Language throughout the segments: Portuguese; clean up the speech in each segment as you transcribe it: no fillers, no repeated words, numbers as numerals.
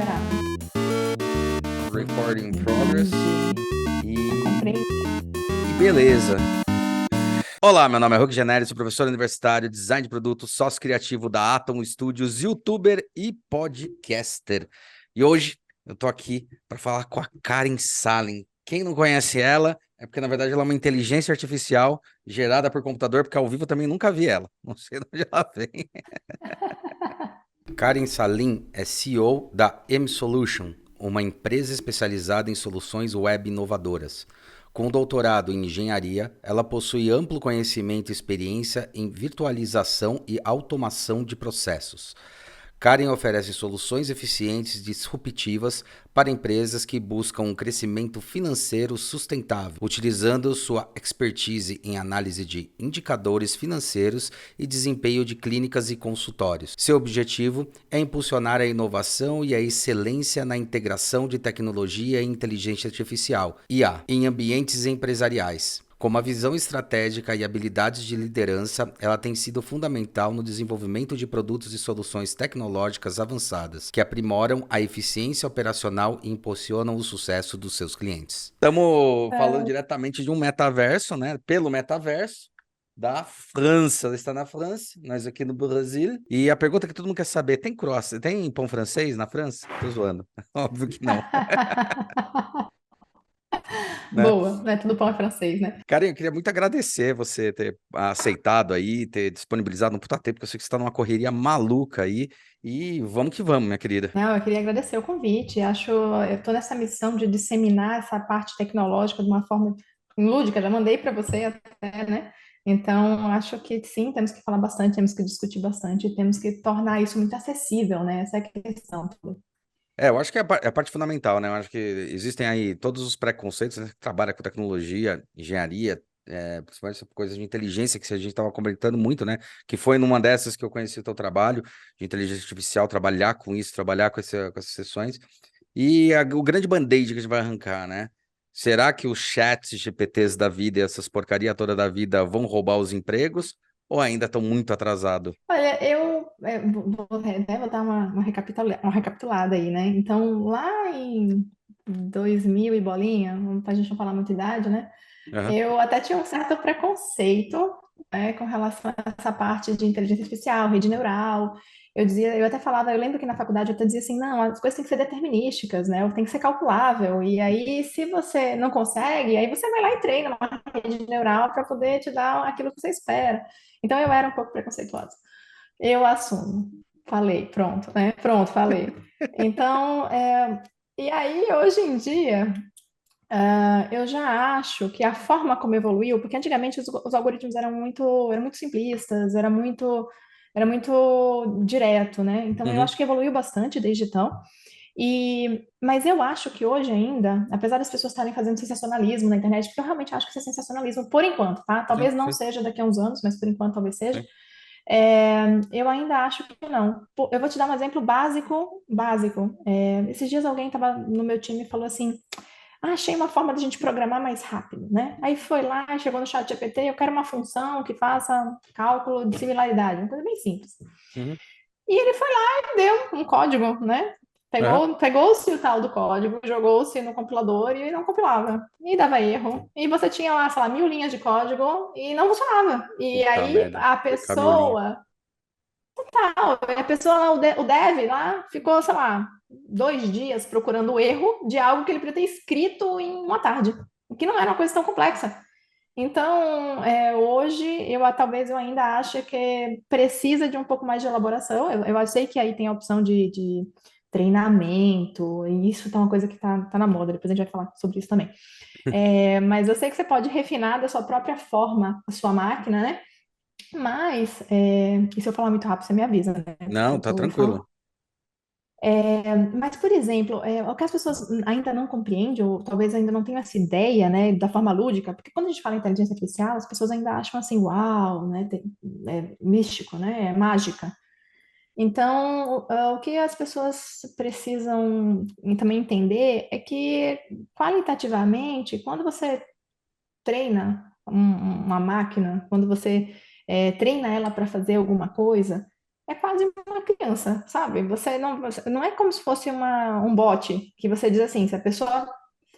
liberado. Recording in progress. Comprei. E beleza. Olá, meu nome é Hugo Generi, sou professor universitário, design de produto, sócio criativo da Atom Studios, youtuber e podcaster. E hoje eu tô aqui para falar com a Karen Salin. Quem não conhece ela, é porque na verdade ela é uma inteligência artificial gerada por computador, porque ao vivo eu também nunca vi ela. Não sei de onde ela vem. Karen Salin é CEO da M-Solution, uma empresa especializada em soluções web inovadoras. Com doutorado em engenharia, ela possui amplo conhecimento e experiência em virtualização e automação de processos. Karen oferece soluções eficientes e disruptivas para empresas que buscam um crescimento financeiro sustentável, utilizando sua expertise em análise de indicadores financeiros e desempenho de clínicas e consultórios. Seu objetivo é impulsionar a inovação e a excelência na integração de tecnologia e inteligência artificial, IA, em ambientes empresariais. Com uma visão estratégica e habilidades de liderança, ela tem sido fundamental no desenvolvimento de produtos e soluções tecnológicas avançadas, que aprimoram a eficiência operacional e impulsionam o sucesso dos seus clientes. Estamos falando diretamente de um metaverso, né? Pelo metaverso da França. Ela está na França, nós aqui no Brasil. E a pergunta que todo mundo quer saber, tem croissant, tem pão francês na França? Tô zoando. Óbvio que não, né? Boa, né? Tudo pão é francês, né? Cara, eu queria muito agradecer você ter aceitado aí, ter disponibilizado um puta tempo, porque eu sei que você está numa correria maluca aí. E vamos que vamos, minha querida. Não, eu queria agradecer o convite. Eu estou nessa missão de disseminar essa parte tecnológica de uma forma lúdica. Já mandei para você até, né? Então, acho que sim, temos que falar bastante, temos que discutir bastante, temos que tornar isso muito acessível, né? Essa é a questão. Eu acho que é a parte fundamental, né? Eu acho que existem aí todos os preconceitos, né, que trabalha com tecnologia, engenharia, principalmente essa coisa de inteligência que a gente estava comentando muito, né? Que foi numa dessas que eu conheci o teu trabalho de inteligência artificial, trabalhar com isso, trabalhar com essas sessões. E o grande band-aid que a gente vai arrancar, né? Será que os chats GPTs da vida e essas porcaria toda da vida vão roubar os empregos ou ainda estão muito atrasados? Olha, vou dar uma recapitulada aí, né? Então, lá em 2000 e bolinha, pra gente não falar muita idade, né? Aham. Eu até tinha um certo preconceito, né, com relação a essa parte de inteligência artificial, rede neural. Eu até falava, eu lembro que na faculdade eu até dizia assim, não, as coisas têm que ser determinísticas, né? Tem que ser calculável. E aí, se você não consegue, aí você vai lá e treina uma rede neural para poder te dar aquilo que você espera. Então eu era um pouco preconceituosa. Eu assumo. Falei, pronto, né? Pronto, falei. Então, e aí, hoje em dia, eu já acho que a forma como evoluiu, porque antigamente os algoritmos eram muito simplistas, era muito direto, né? Então eu Uhum. acho que evoluiu bastante desde então. Mas eu acho que hoje ainda, apesar das pessoas estarem fazendo sensacionalismo na internet, porque eu realmente acho que isso é sensacionalismo por enquanto, tá? Sim, Talvez não sim, seja daqui a uns anos, mas por enquanto talvez seja. sim. Eu ainda acho que não. Eu vou te dar um exemplo básico, básico. Esses dias alguém estava no meu time e falou assim: achei uma forma de a gente programar mais rápido, né? Aí foi lá, chegou no chat GPT, eu quero uma função que faça cálculo de similaridade, uma coisa bem simples. Uhum. E ele foi lá e deu um código, né? Aham. Pegou-se o tal do código, jogou-se no compilador e não compilava. E dava erro. E você tinha lá, sei lá, 1000 linhas de código e não funcionava. E Puta aí merda. Camiolinho. a pessoa lá, o dev lá, ficou, sei lá, 2 dias procurando o erro de algo que ele podia ter escrito em uma tarde, o que não era uma coisa tão complexa. Então, hoje, talvez eu ainda ache que precisa de um pouco mais de elaboração. Eu sei que aí tem a opção de treinamento, e isso tá uma coisa que tá na moda, depois a gente vai falar sobre isso também. Mas eu sei que você pode refinar da sua própria forma a sua máquina, né? Mas, e se eu falar muito rápido, você me avisa, né? Porque Não, eu tá tô falando. tranquilo. Mas, por exemplo, o que as pessoas ainda não compreendem, ou talvez ainda não tenham essa ideia, né, da forma lúdica, porque quando a gente fala em inteligência artificial, as pessoas ainda acham assim, uau, né, místico, né, é mágica. Então, o que as pessoas precisam também entender é que, qualitativamente, quando você treina uma máquina, quando você treina ela para fazer alguma coisa, é quase uma criança, sabe? Você não é como se fosse um bot, que você diz assim, se a pessoa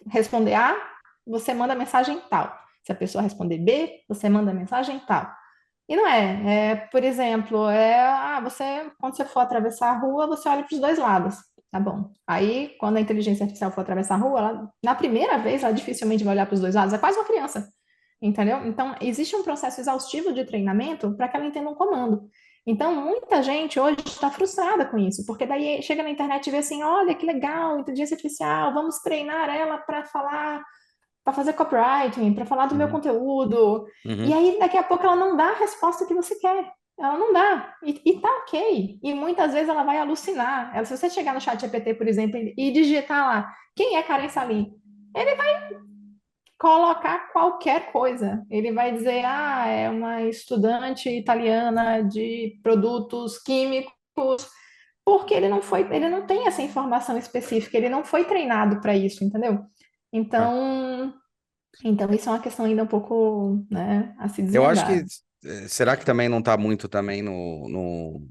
responder A, você manda mensagem tal. Se a pessoa responder B, você manda mensagem tal. E não é. Por exemplo, quando você for atravessar a rua, você olha para os dois lados. Tá bom. Aí, quando a inteligência artificial for atravessar a rua, na primeira vez, ela dificilmente vai olhar para os dois lados. É quase uma criança. Entendeu? Então, existe um processo exaustivo de treinamento para que ela entenda um comando. Então, muita gente hoje está frustrada com isso, porque daí chega na internet e vê assim: olha que legal, inteligência artificial, vamos treinar ela para falar, para fazer copywriting, para falar do meu Uhum, conteúdo. E uhum. aí, daqui a pouco, ela não dá a resposta que você quer. Ela não dá. E tá ok. E muitas vezes ela vai alucinar. Se você chegar no chat GPT, por exemplo, e digitar lá, quem é Karen Salim? Ele colocar qualquer coisa. Ele vai dizer, é uma estudante italiana de produtos químicos, porque ele não tem essa informação específica, ele não foi treinado para isso, entendeu? É. Então, então isso é uma questão ainda um pouco, né, a se Eu acho que, desvendar. será que também não está muito também no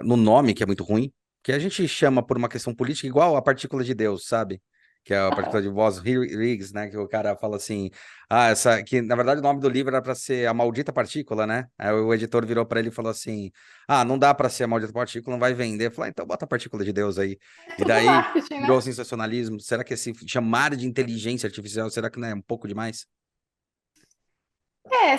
nome, que é muito ruim? Que a gente chama por uma questão política igual a partícula de Deus, sabe? Que é a partícula de Bose-Higgs, né? Que o cara fala assim, que na verdade o nome do livro era para ser A Maldita Partícula, né? Aí o editor virou para ele e falou assim, não dá para ser a Maldita Partícula, não vai vender. Falou, então bota a partícula de Deus aí. É E tudo daí marketing, virou né? sensacionalismo. Será que esse chamar de inteligência artificial, será que não é um pouco demais?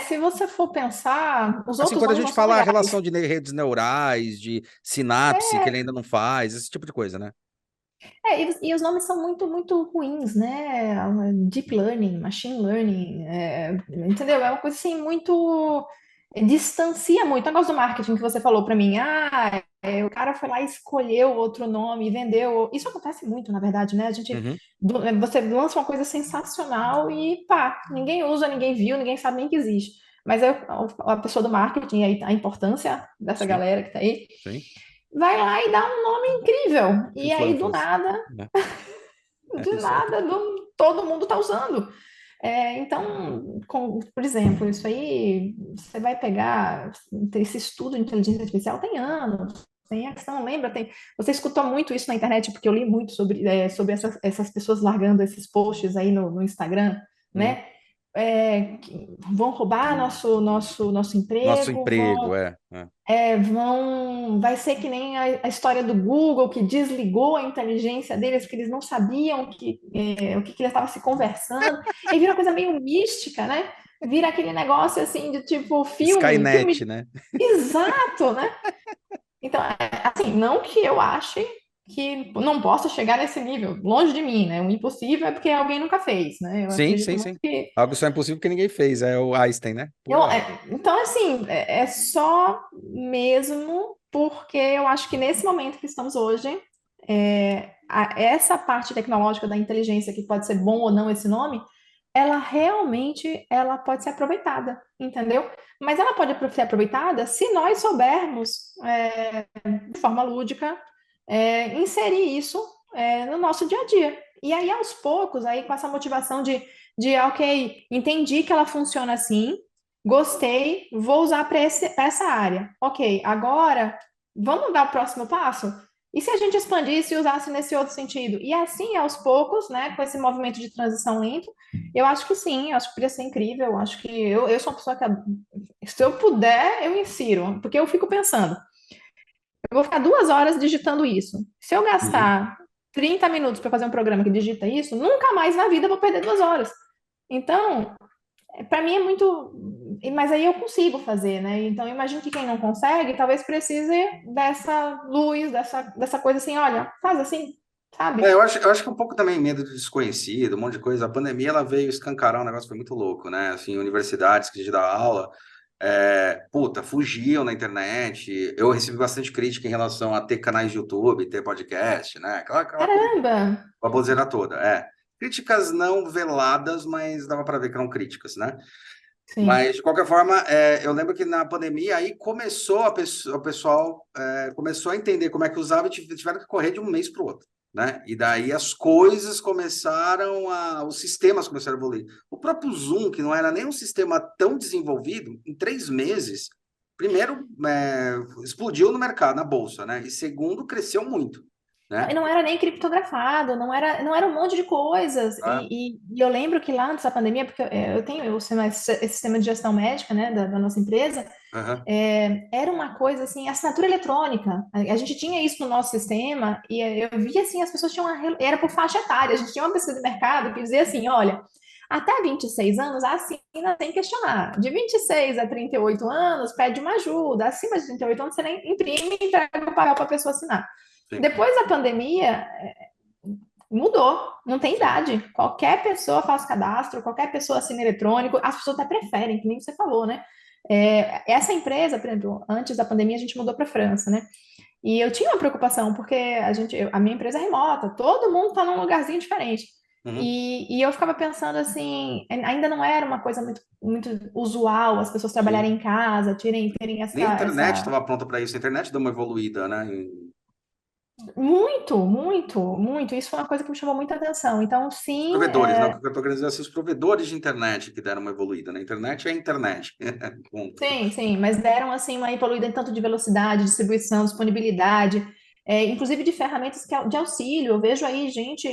Se você for pensar, os Assim, outros quando a nomes não gente são fala a legais. relação de redes neurais, de sinapse que ele ainda não faz, esse tipo de coisa, né? E os nomes são muito, muito ruins, né? Deep Learning, Machine Learning, entendeu? É uma coisa assim muito. Distancia muito. O negócio do marketing que você falou para mim, o cara foi lá e escolheu outro nome e vendeu. Isso acontece muito, na verdade, né? Uhum. Você lança uma coisa sensacional e pá, ninguém usa, ninguém viu, ninguém sabe nem que existe. Mas a pessoa do marketing, aí a importância dessa Sim, galera que tá aí, sim. vai lá e dá um nome incrível. Que E aí, do flanflas. nada, Né? É de isso aí. nada, todo mundo está usando. Então, por exemplo, isso aí, você vai pegar esse estudo de inteligência artificial tem anos. Tem a questão, lembra? Você escutou muito isso na internet, porque eu li muito sobre essas pessoas largando esses posts aí no Instagram, Uhum. né? Que vão roubar nosso Nosso emprego, emprego, é. vai ser que nem a história do Google, que desligou a inteligência deles, que eles não sabiam o que eles estavam se conversando, e vira uma coisa meio mística, né? Vira aquele negócio assim de tipo Skynet, filme né? exato, né? Então, assim, não que eu ache que não possa chegar nesse nível, longe de mim, né? O impossível é porque alguém nunca fez, né? Eu Sim, acredito sim, muito sim. que Algo só é impossível que ninguém fez, é o Einstein, né? Puro Einstein. então, assim, é só mesmo porque eu acho que nesse momento que estamos hoje, essa parte tecnológica da inteligência, que pode ser bom ou não esse nome, ela pode ser aproveitada, entendeu? Mas ela pode ser aproveitada se nós soubermos, de forma lúdica, inserir isso, no nosso dia a dia. E aí, aos poucos, aí com essa motivação ok, entendi que ela funciona assim, gostei, vou usar para essa área. Ok, agora vamos dar o próximo passo? E se a gente expandisse e usasse nesse outro sentido? E assim, aos poucos, né, com esse movimento de transição lento, eu acho que sim, eu acho que poderia ser incrível. Eu acho que eu sou uma pessoa que, se eu puder, eu insiro, porque eu fico pensando, eu vou ficar 2 horas digitando isso. Se eu Uhum. gastar 30 minutos para fazer um programa que digita isso, nunca mais na vida eu vou perder 2 horas. Então, para mim é muito. Mas aí eu consigo fazer, né? Então, eu imagino que quem não consegue, talvez precise dessa luz, dessa coisa assim: olha, faz assim, sabe? Eu acho que um pouco também medo do desconhecido, um monte de coisa. A pandemia, ela veio escancarar um negócio que foi muito louco, né? Assim, universidades que a gente dá aula, puta, fugiam na internet. Eu recebi bastante crítica em relação a ter canais de YouTube, ter podcast, né? Aquela coisa, Caramba! a baboseira toda, é. Críticas não veladas, mas dava para ver que eram críticas, né? Sim. Mas, de qualquer forma, eu lembro que na pandemia aí começou o pessoal começou a entender como é que usava e tiveram que correr de um mês para o outro, né? E daí as coisas os sistemas começaram a evoluir. O próprio Zoom, que não era nem um sistema tão desenvolvido, em 3 meses primeiro, explodiu no mercado, na bolsa, né? E segundo, cresceu muito, E né? não era nem criptografado, não era um monte de coisas. Ah, E eu lembro que lá antes da pandemia, porque eu tenho esse sistema de gestão médica, né, da nossa empresa, aham, era uma coisa assim, assinatura eletrônica. A gente tinha isso no nosso sistema e eu via assim, as pessoas tinham era por faixa etária. A gente tinha uma pesquisa de mercado que dizia assim, olha, até 26 anos assina sem questionar. De 26 a 38 anos, pede uma ajuda. Acima de 38 anos, você nem imprime e entrega o papel para a pessoa assinar. sim, Depois da pandemia, mudou, não tem sim. idade. Qualquer pessoa faz cadastro, qualquer pessoa assina eletrônico, as pessoas até preferem, que nem você falou, né? Essa empresa, por exemplo, antes da pandemia a gente mudou para a França, né? E eu tinha uma preocupação, porque a minha empresa é remota, todo mundo está num lugarzinho diferente. Uhum. E eu ficava pensando assim, ainda não era uma coisa muito usual as pessoas trabalharem Sim. em casa, terem Nem a internet essa. estava pronta para isso. A internet deu uma evoluída, né? Muito, muito, muito. Isso foi uma coisa que me chamou muita atenção. Então, Os sim, provedores, né? O que eu estou querendo dizer é assim, os provedores de internet que deram uma evoluída, né? A internet é a internet. Ponto. sim, mas deram assim uma evoluída em tanto de velocidade, distribuição, disponibilidade, inclusive de ferramentas de auxílio. Eu vejo aí gente,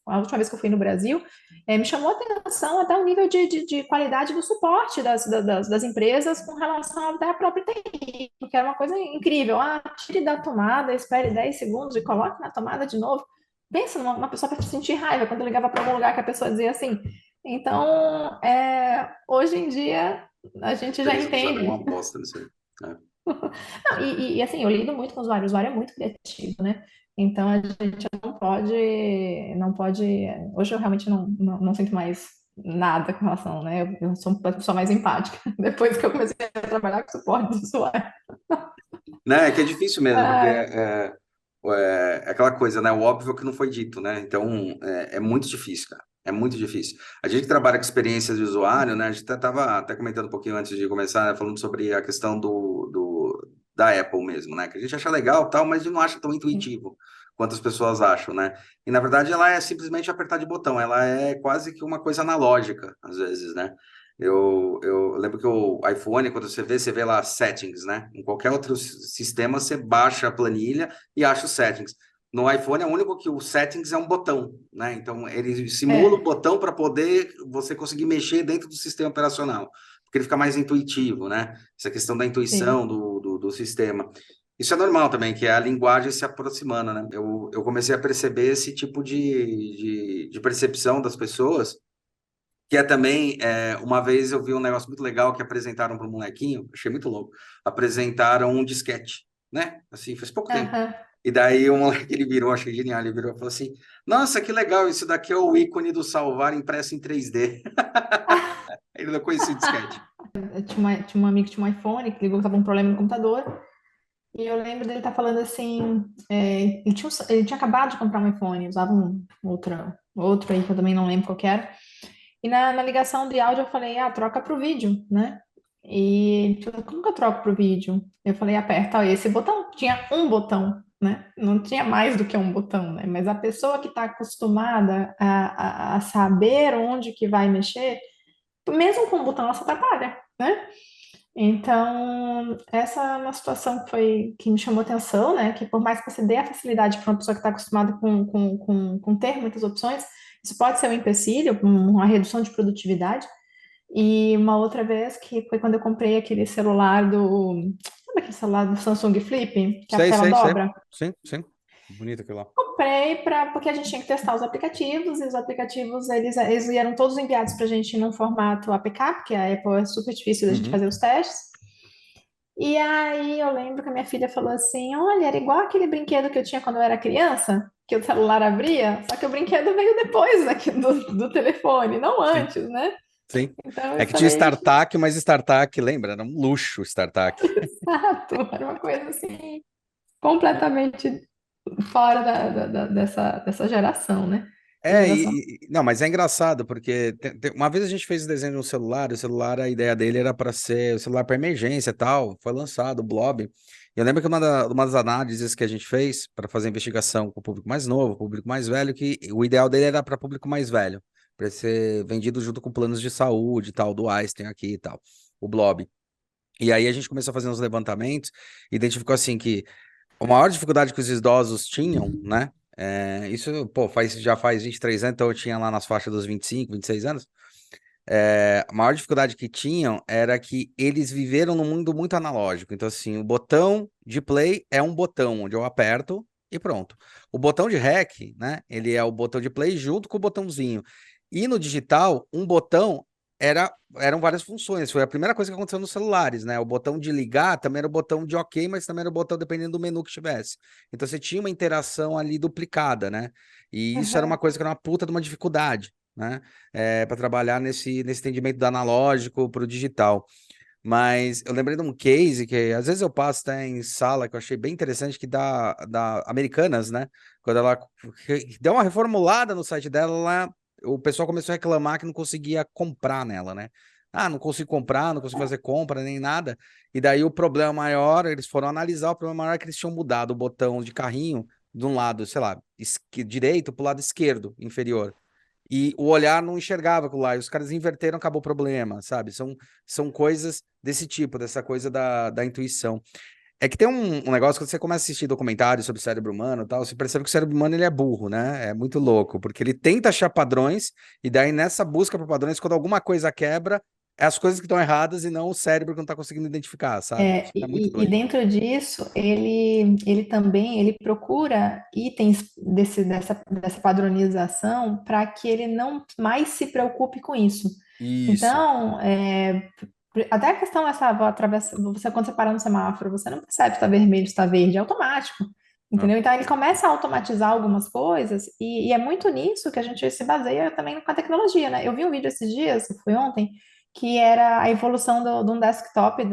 a última vez que eu fui no Brasil, me chamou a atenção até o nível de qualidade do suporte das empresas com relação até à própria TI, porque era uma coisa incrível. Ah, tire da tomada, espere 10 segundos e coloque na tomada de novo. Pensa numa pessoa para sentir raiva quando eu ligava para algum lugar que a pessoa dizia assim. Então, hoje em dia a gente já Experiência do usuário é entende. uma bosta nisso aí. É. Não, assim, eu lido muito com o usuário é muito criativo, né? Então a gente não pode. Hoje eu realmente não sinto mais nada com relação, né? Eu sou uma pessoa mais empática, depois que eu comecei a trabalhar com suporte do usuário. Né? É que é difícil mesmo, porque Ah, é aquela coisa, né? O óbvio que não foi dito, né? Então, é muito difícil, cara. É muito difícil. A gente que trabalha com experiência de usuário, né? A gente estava até comentando um pouquinho antes de começar, né? Falando sobre a questão da Apple mesmo, né? Que a gente acha legal, tal, mas não acha tão intuitivo quanto as pessoas acham, né? E, na verdade, ela é simplesmente apertar de botão. Ela é quase que uma coisa analógica, às vezes, né? Eu lembro que o iPhone, quando você vê lá settings, né? Em qualquer outro sistema, você baixa a planilha e acha os settings. No iPhone é o único que o settings é um botão, né? Então ele simula o é, botão para poder você conseguir mexer dentro do sistema operacional, porque ele fica mais intuitivo, né? Essa questão da intuição sim. do sistema. Isso é normal também, que é a linguagem se aproximando, né? Eu comecei a perceber esse tipo de percepção das pessoas que é também, uma vez eu vi um negócio muito legal que apresentaram para um molequinho, achei muito louco. Apresentaram um disquete, né? Assim, faz pouco tempo. Aham. E daí o moleque ele virou, achei genial, ele virou e falou assim: Nossa, que legal, isso daqui é o ícone do salvar impresso em 3D. Ele não conhecia o disquete. Tinha um amigo que tinha um iPhone que ligou que estava um problema no computador. E eu lembro dele estar falando assim, ele tinha acabado de comprar um iPhone, usava outro aí que eu também não lembro qual que era. E na ligação de áudio eu falei, troca pro vídeo, né? E ele falou, como que eu troco pro vídeo? Eu falei, aperta esse botão. Tinha um botão, né? Não tinha mais do que um botão, né? Mas a pessoa que está acostumada a saber onde que vai mexer, mesmo com o botão, ela se atrapalha, né? Então, essa é uma situação que me chamou atenção, né? Que por mais que você dê a facilidade para uma pessoa que está acostumada com ter muitas opções, isso pode ser um empecilho, uma redução de produtividade. E uma outra vez que foi quando eu comprei aquele celular sabe aquele celular do Samsung Flip, que a Sei, tela sei, sei. dobra? Sim, sim. Bonito aquilo lá. Comprei porque a gente tinha que testar os aplicativos, e os aplicativos, eles eram todos enviados para a gente num formato APK, porque a Apple é super difícil da gente Uhum. fazer os testes. E aí eu lembro que a minha filha falou assim: Olha, era igual aquele brinquedo que eu tinha quando eu era criança, que o celular abria, só que o brinquedo veio depois aqui do telefone, não Sim, antes, né? sim. Então eu É que tinha falei, StarTAC, mas StarTAC, lembra? Era um luxo o StarTAC. exato, era uma coisa assim, completamente fora dessa geração, né? Essa geração. Não, mas é engraçado, porque uma vez a gente fez o desenho de um celular, o celular, a ideia dele era para ser o celular para emergência e tal, foi lançado o Blob. E eu lembro que uma das análises que a gente fez para fazer investigação com o público mais novo, público mais velho, que o ideal dele era para público mais velho, para ser vendido junto com planos de saúde e tal, do Einstein aqui e tal, o Blob. E aí a gente começou a fazer uns levantamentos, identificou assim que a maior dificuldade que os idosos tinham, né? Isso, pô, já faz 23 anos, então eu tinha lá nas faixas dos 25, 26 anos. A maior dificuldade que tinham era que eles viveram num mundo muito analógico. Então, assim, o botão de play é um botão onde eu aperto e pronto. O botão de REC, né? Ele é o botão de play junto com o botãozinho. E no digital, um botão eram várias funções. Foi a primeira coisa que aconteceu nos celulares, né? O botão de ligar também era o botão de OK, mas também era o botão dependendo do menu que tivesse. Então você tinha uma interação ali duplicada, né? E isso era uma Aham. coisa que era uma puta de uma dificuldade, né? Para trabalhar nesse entendimento do analógico para o digital. Mas eu lembrei de um case que às vezes eu passo até em sala que eu achei bem interessante, que da Americanas, né? Quando ela deu uma reformulada no site dela, o pessoal começou a reclamar que não conseguia comprar nela, né? Ah, não consigo comprar, não consigo fazer compra nem nada. E daí o problema maior, eles foram analisar, o problema maior é que eles tinham mudado o botão de carrinho de um lado, sei lá, direito para o lado esquerdo, inferior. E o olhar não enxergava aquilo lá, e os caras inverteram, acabou o problema, sabe? São coisas desse tipo, dessa coisa da intuição. É que tem um negócio, quando você começa a assistir documentários sobre o cérebro humano e tal, você percebe que o cérebro humano ele é burro, né? É muito louco, porque ele tenta achar padrões, e daí nessa busca por padrões, quando alguma coisa quebra, é as coisas que estão erradas e não o cérebro que não está conseguindo identificar, sabe? É, Isso é muito e doido. dentro disso, ele também ele procura itens dessa padronização para que ele não mais se preocupe com isso. Isso. Então, até a questão essa atravessa, você quando você para no semáforo, você não percebe se está vermelho, se está verde, é automático. Ah, Entendeu? Então ele começa a automatizar algumas coisas, e é muito nisso que a gente se baseia também com a tecnologia, né? Eu vi um vídeo esses dias, foi ontem, que era a evolução de um desktop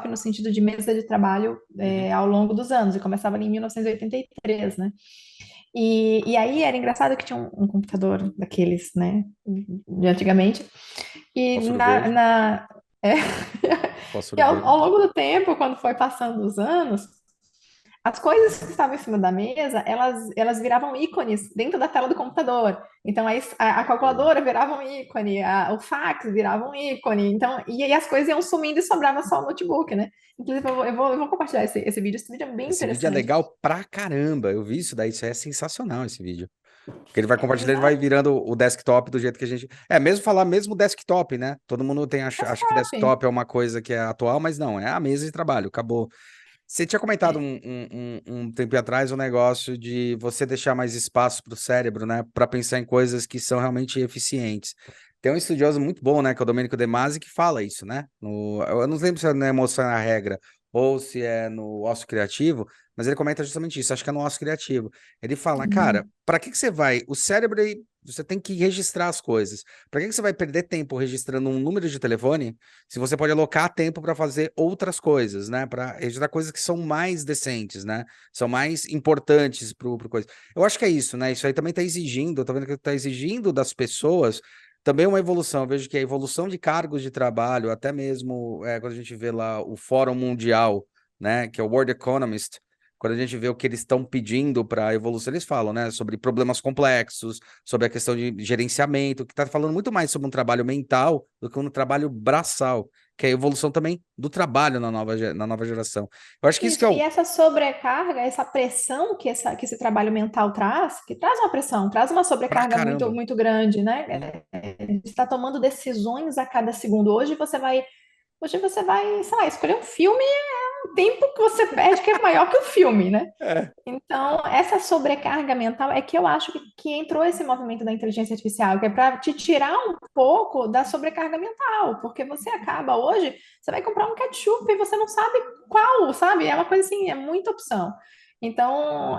no sentido de mesa de trabalho uhum. ao longo dos anos, e começava ali em 1983, né? E aí era engraçado que tinha um computador daqueles, né, de antigamente, e Fósforo verde. é, e Fósforo ao verde. longo do tempo, quando foi passando os anos, as coisas que estavam em cima da mesa, elas viravam ícones dentro da tela do computador. Então, a Legal. calculadora virava um ícone, o fax virava um ícone. Então, e as coisas iam sumindo e sobrava só o notebook, né? Inclusive, eu vou compartilhar esse vídeo. Esse vídeo é bem Esse vídeo é interessante. legal pra caramba. Eu vi isso daí, isso é sensacional esse vídeo. Porque ele vai compartilhando, ele vai Exato, virando o desktop do jeito que a gente. Mesmo falar mesmo desktop, né? Todo mundo acha que desktop. desktop é uma coisa que é atual, mas não, é a mesa de trabalho, acabou. Você tinha comentado um tempo atrás um negócio de você deixar mais espaço para o cérebro, né? Para pensar em coisas que são realmente eficientes. Tem um estudioso muito bom, né? Que é o Domenico De Masi, que fala isso, né? Eu não lembro se é na Emoção é a Regra ou se é no Ócio Criativo, mas ele comenta justamente isso. Acho que é no Ócio Criativo. Ele fala, cara, Uhum. para que você vai? O cérebro, você tem que registrar as coisas. Para que você vai perder tempo registrando um número de telefone se você pode alocar tempo para fazer outras coisas, né? Para registrar coisas que são mais decentes, né? São mais importantes pro coisa. Eu acho que é isso, né? Isso aí também está exigindo, eu tô vendo que está exigindo das pessoas também uma evolução. Eu vejo que a evolução de cargos de trabalho, até mesmo quando a gente vê lá o Fórum Mundial, né? Que é o World Economist. Quando a gente vê o que eles estão pedindo para a evolução, eles falam, né, sobre problemas complexos, sobre a questão de gerenciamento, que está falando muito mais sobre um trabalho mental do que um trabalho braçal, que é a evolução também do trabalho na nova geração. Eu acho que isso que Isso, é e o essa sobrecarga, essa pressão que esse trabalho mental traz, que traz uma pressão, traz uma pra sobrecarga muito, caramba. muito grande, né? Sim, Está tomando decisões a cada segundo. Hoje você vai, sei lá, escolher um filme, o tempo que você perde que é maior que o filme, né? é, Então, essa sobrecarga mental é que eu acho que entrou esse movimento da inteligência artificial, que é para te tirar um pouco da sobrecarga mental, porque você acaba hoje, você vai comprar um ketchup e você não sabe qual, sabe? É uma coisa assim, é muita opção. Então,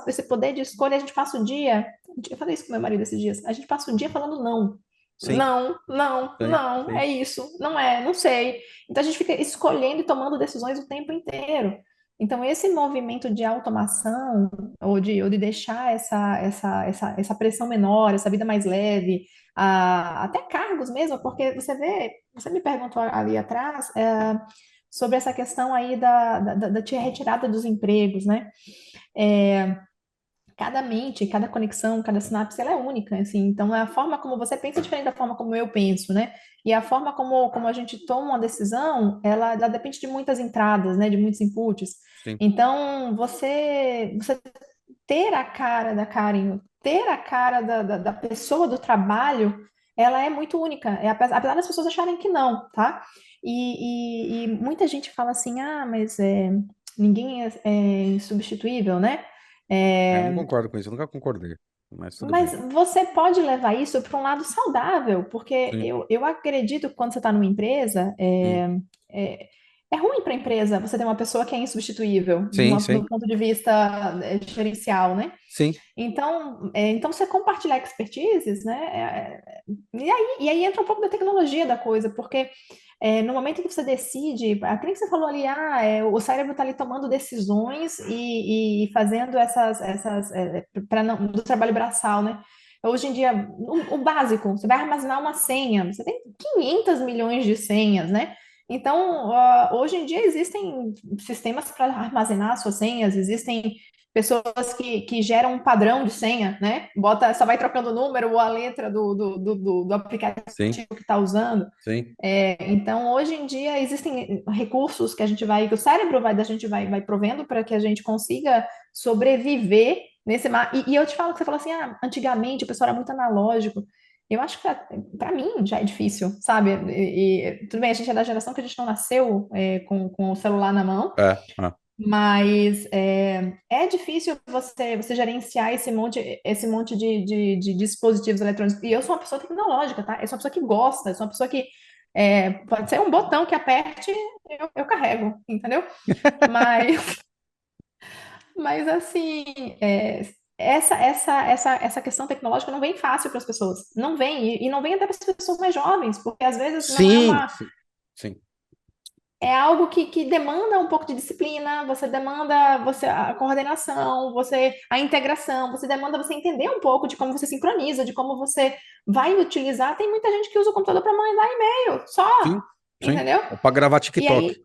esse poder de escolha, a gente passa o dia. Eu falei isso com meu marido esses dias. A gente passa o dia falando não. sim, Não, não, sim, não, sim. é isso, não é, não sei. Então a gente fica escolhendo e tomando decisões o tempo inteiro. Então, esse movimento de automação, ou de deixar essa pressão menor, essa vida mais leve, até cargos mesmo, porque você me perguntou ali atrás, sobre essa questão aí da retirada dos empregos, né? cada mente, cada conexão, cada sinapse, ela é única, assim. Então, a forma como você pensa é diferente da forma como eu penso, né? E a forma como a gente toma uma decisão, ela depende de muitas entradas, né? De muitos inputs. Sim. Então, você ter a cara da Karen, ter a cara da pessoa do trabalho, ela é muito única. Apesar das pessoas acharem que não, tá? E muita gente fala assim, ah, mas ninguém é insubstituível, né? Eu não É, concordo com isso, eu nunca concordei. Mas tudo mas bem. você pode levar isso para um lado saudável, porque Sim. eu acredito que quando você está numa empresa, Hum. é, é ruim para a empresa você ter uma pessoa que é insubstituível, Sim, do sim. ponto de vista gerencial, né? Sim. Então você compartilhar expertises, né? E aí entra um pouco da tecnologia da coisa, porque no momento que você decide, a que nem você falou ali, o cérebro está ali tomando decisões e fazendo essas do trabalho braçal, né? Hoje em dia, o básico, você vai armazenar uma senha, você tem 500 milhões de senhas, né? Então, hoje em dia existem sistemas para armazenar suas senhas, existem pessoas que geram um padrão de senha, né? Só vai trocando o número ou a letra do aplicativo Sim. que está usando. Sim. Então, hoje em dia, existem recursos que o cérebro da gente vai provendo para que a gente consiga sobreviver nesse mar. E eu te falo que você falou assim, antigamente o pessoal era muito analógico. Eu acho que para mim já é difícil, sabe? Tudo bem, a gente é da geração que a gente não nasceu com o celular na mão, É. Ah. mas é difícil você gerenciar esse monte de dispositivos eletrônicos. E eu sou uma pessoa tecnológica, tá? Eu sou uma pessoa que gosta, eu sou uma pessoa que pode ser um botão que aperte, eu carrego, entendeu? Mas, mas assim, essa questão tecnológica não vem fácil para as pessoas. Não vem, e não vem até para as pessoas mais jovens, porque às vezes não é Sim. uma. Sim. Sim. É algo que demanda um pouco de disciplina, você demanda a coordenação, a integração, você demanda você entender um pouco de como você sincroniza, de como você vai utilizar. Tem muita gente que usa o computador para mandar e-mail, só, Sim. Sim. entendeu? Ou pra gravar E TikTok. aí,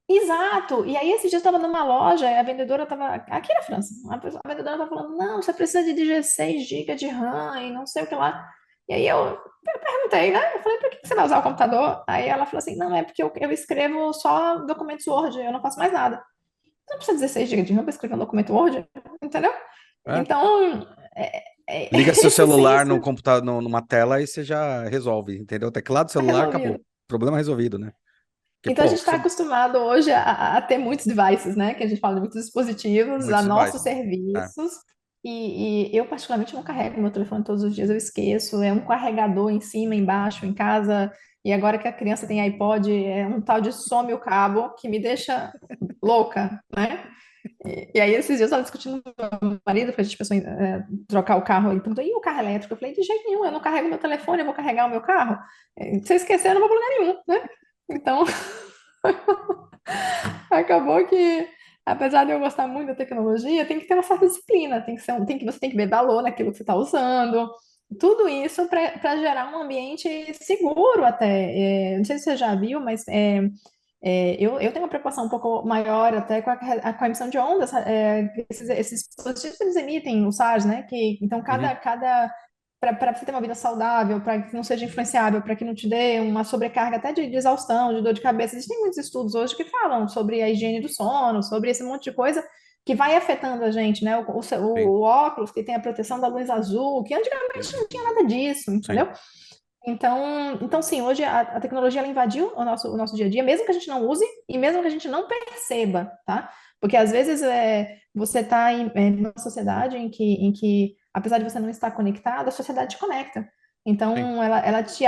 exato. E aí, esse dia eu estava numa loja, e a vendedora estava aqui na França. A vendedora estava falando: não, você precisa de 16 GB de RAM e não sei o que lá. E aí eu perguntei, né? Eu falei: por que você vai usar o computador? Aí ela falou assim: não, é porque eu escrevo só documentos Word, eu não faço mais nada. Você não precisa de 16 GB de RAM para escrever um documento Word, entendeu? É. Então, Liga seu esse celular senso no computador, numa tela e você já resolve, entendeu? Teclado, está celular, acabou. resolvido. Problema resolvido, né? Porque, Então a pô, gente está acostumado hoje a ter muitos devices, né? Que a gente fala de muitos dispositivos, a muitos nossos devices. É. serviços. E eu, particularmente, não carrego meu telefone todos os dias, eu esqueço. É um carregador em cima, embaixo, em casa. E agora que a criança tem iPod, é um tal de some o cabo que me deixa louca, né? E aí, esses dias eu estava discutindo com meu marido, porque a gente pensou em trocar o carro. Ele perguntou: e o carro elétrico? Eu falei: de jeito nenhum, eu não carrego meu telefone, eu vou carregar o meu carro. Se eu esquecer, eu não vou para lugar nenhum, né? Então, acabou que, apesar de eu gostar muito da tecnologia, tem que ter uma certa disciplina, você tem que ver valor naquilo que você está usando. Tudo isso para gerar um ambiente seguro até. Não sei se você já viu, mas eu tenho uma preocupação um pouco maior até com a emissão de ondas. Esses dispositivos eles emitem o SARS, né? Então, Uhum. para você ter uma vida saudável, para que não seja influenciável, para que não te dê uma sobrecarga até de exaustão, de dor de cabeça. Existem muitos estudos hoje que falam sobre a higiene do sono, sobre esse monte de coisa que vai afetando a gente, né? Sim. O óculos que tem a proteção da luz azul, que antigamente não tinha nada disso, Sim. entendeu? Então sim, hoje a tecnologia ela invadiu o nosso dia a dia, mesmo que a gente não use e mesmo que a gente não perceba, tá? Porque às vezes você está numa sociedade em que, apesar de você não estar conectado, a sociedade te conecta. Sim. Então, ela te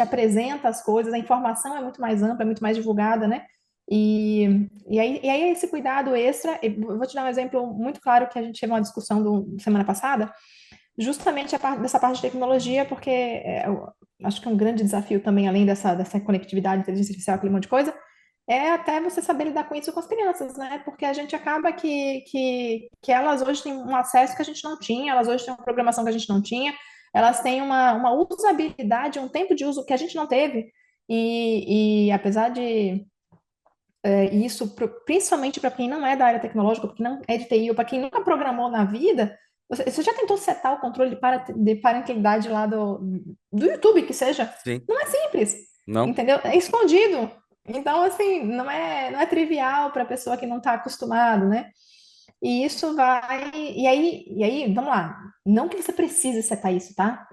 apresenta as coisas, a informação é muito mais ampla, é muito mais divulgada, né? E aí esse cuidado extra, eu vou te dar um exemplo muito claro que a gente teve uma discussão semana passada, justamente dessa parte de tecnologia, porque eu acho que é um grande desafio também, além dessa conectividade, inteligência artificial, aquele monte de coisa, é até você saber lidar com isso com as crianças, né? Porque a gente acaba que elas hoje têm um acesso que a gente não tinha, elas hoje têm uma programação que a gente não tinha, elas têm uma usabilidade, um tempo de uso que a gente não teve, e apesar E isso principalmente para quem não é da área tecnológica, porque não é de TI, ou para quem nunca programou na vida, você já tentou setar o controle de parentalidade lá do YouTube, que seja? Sim. Não é simples, Não? entendeu? É escondido. Então, assim, não é trivial para a pessoa que não está acostumado, né? E isso vai. E aí, vamos lá. Não que você precise setar isso, tá?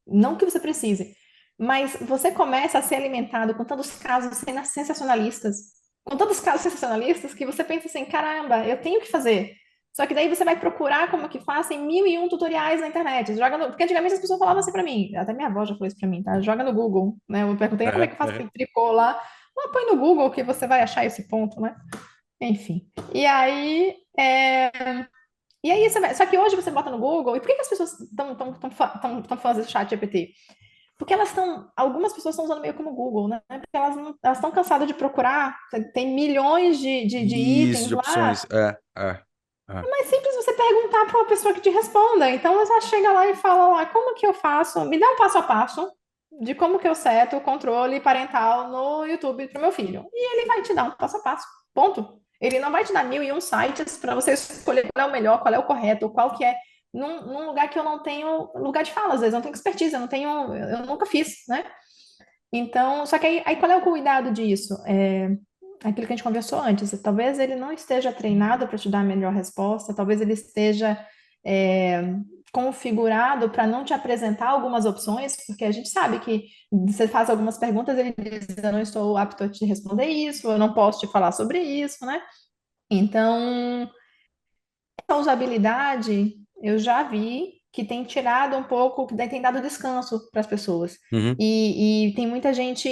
Não que você precise. Mas você começa a ser alimentado com tantos casos sensacionalistas, com tantos casos sensacionalistas, que você pensa assim: caramba, eu tenho que fazer. Só que daí você vai procurar como que faz, tem mil e um tutoriais na internet. Porque antigamente as pessoas falavam assim pra mim, até minha avó já falou isso pra mim, tá? Joga no Google, né? Eu perguntei como é que eu faço Aham. aquele tricô lá. Não, põe no Google que você vai achar esse ponto, né? Enfim. E aí você vai. Só que hoje você bota no Google, e por que que as pessoas estão fazendo chat GPT? Porque algumas pessoas estão usando meio como Google, né? Porque elas estão cansadas de procurar, tem milhões de Isso, itens de lá. opções. É. É simples você perguntar para uma pessoa que te responda. Então você chega lá e fala, lá, como que eu faço? Me dá um passo a passo de como que eu seto o controle parental no YouTube para o meu filho. E ele vai te dar um passo a passo. Ponto. Ele não vai te dar mil e um sites para você escolher qual é o melhor, qual é o correto, qual que é. Num lugar que eu não tenho lugar de fala, às vezes, eu não tenho expertise, eu nunca fiz, né? Então, só que aí qual é o cuidado disso? Aquilo que a gente conversou antes. Talvez ele não esteja treinado para te dar a melhor resposta, talvez ele esteja é, configurado para não te apresentar algumas opções, porque a gente sabe que você faz algumas perguntas, ele diz: eu não estou apto a te responder isso, eu não posso te falar sobre isso, né? Então, essa usabilidade eu já vi que tem tirado um pouco, que tem dado descanso para as pessoas. Uhum. E tem muita gente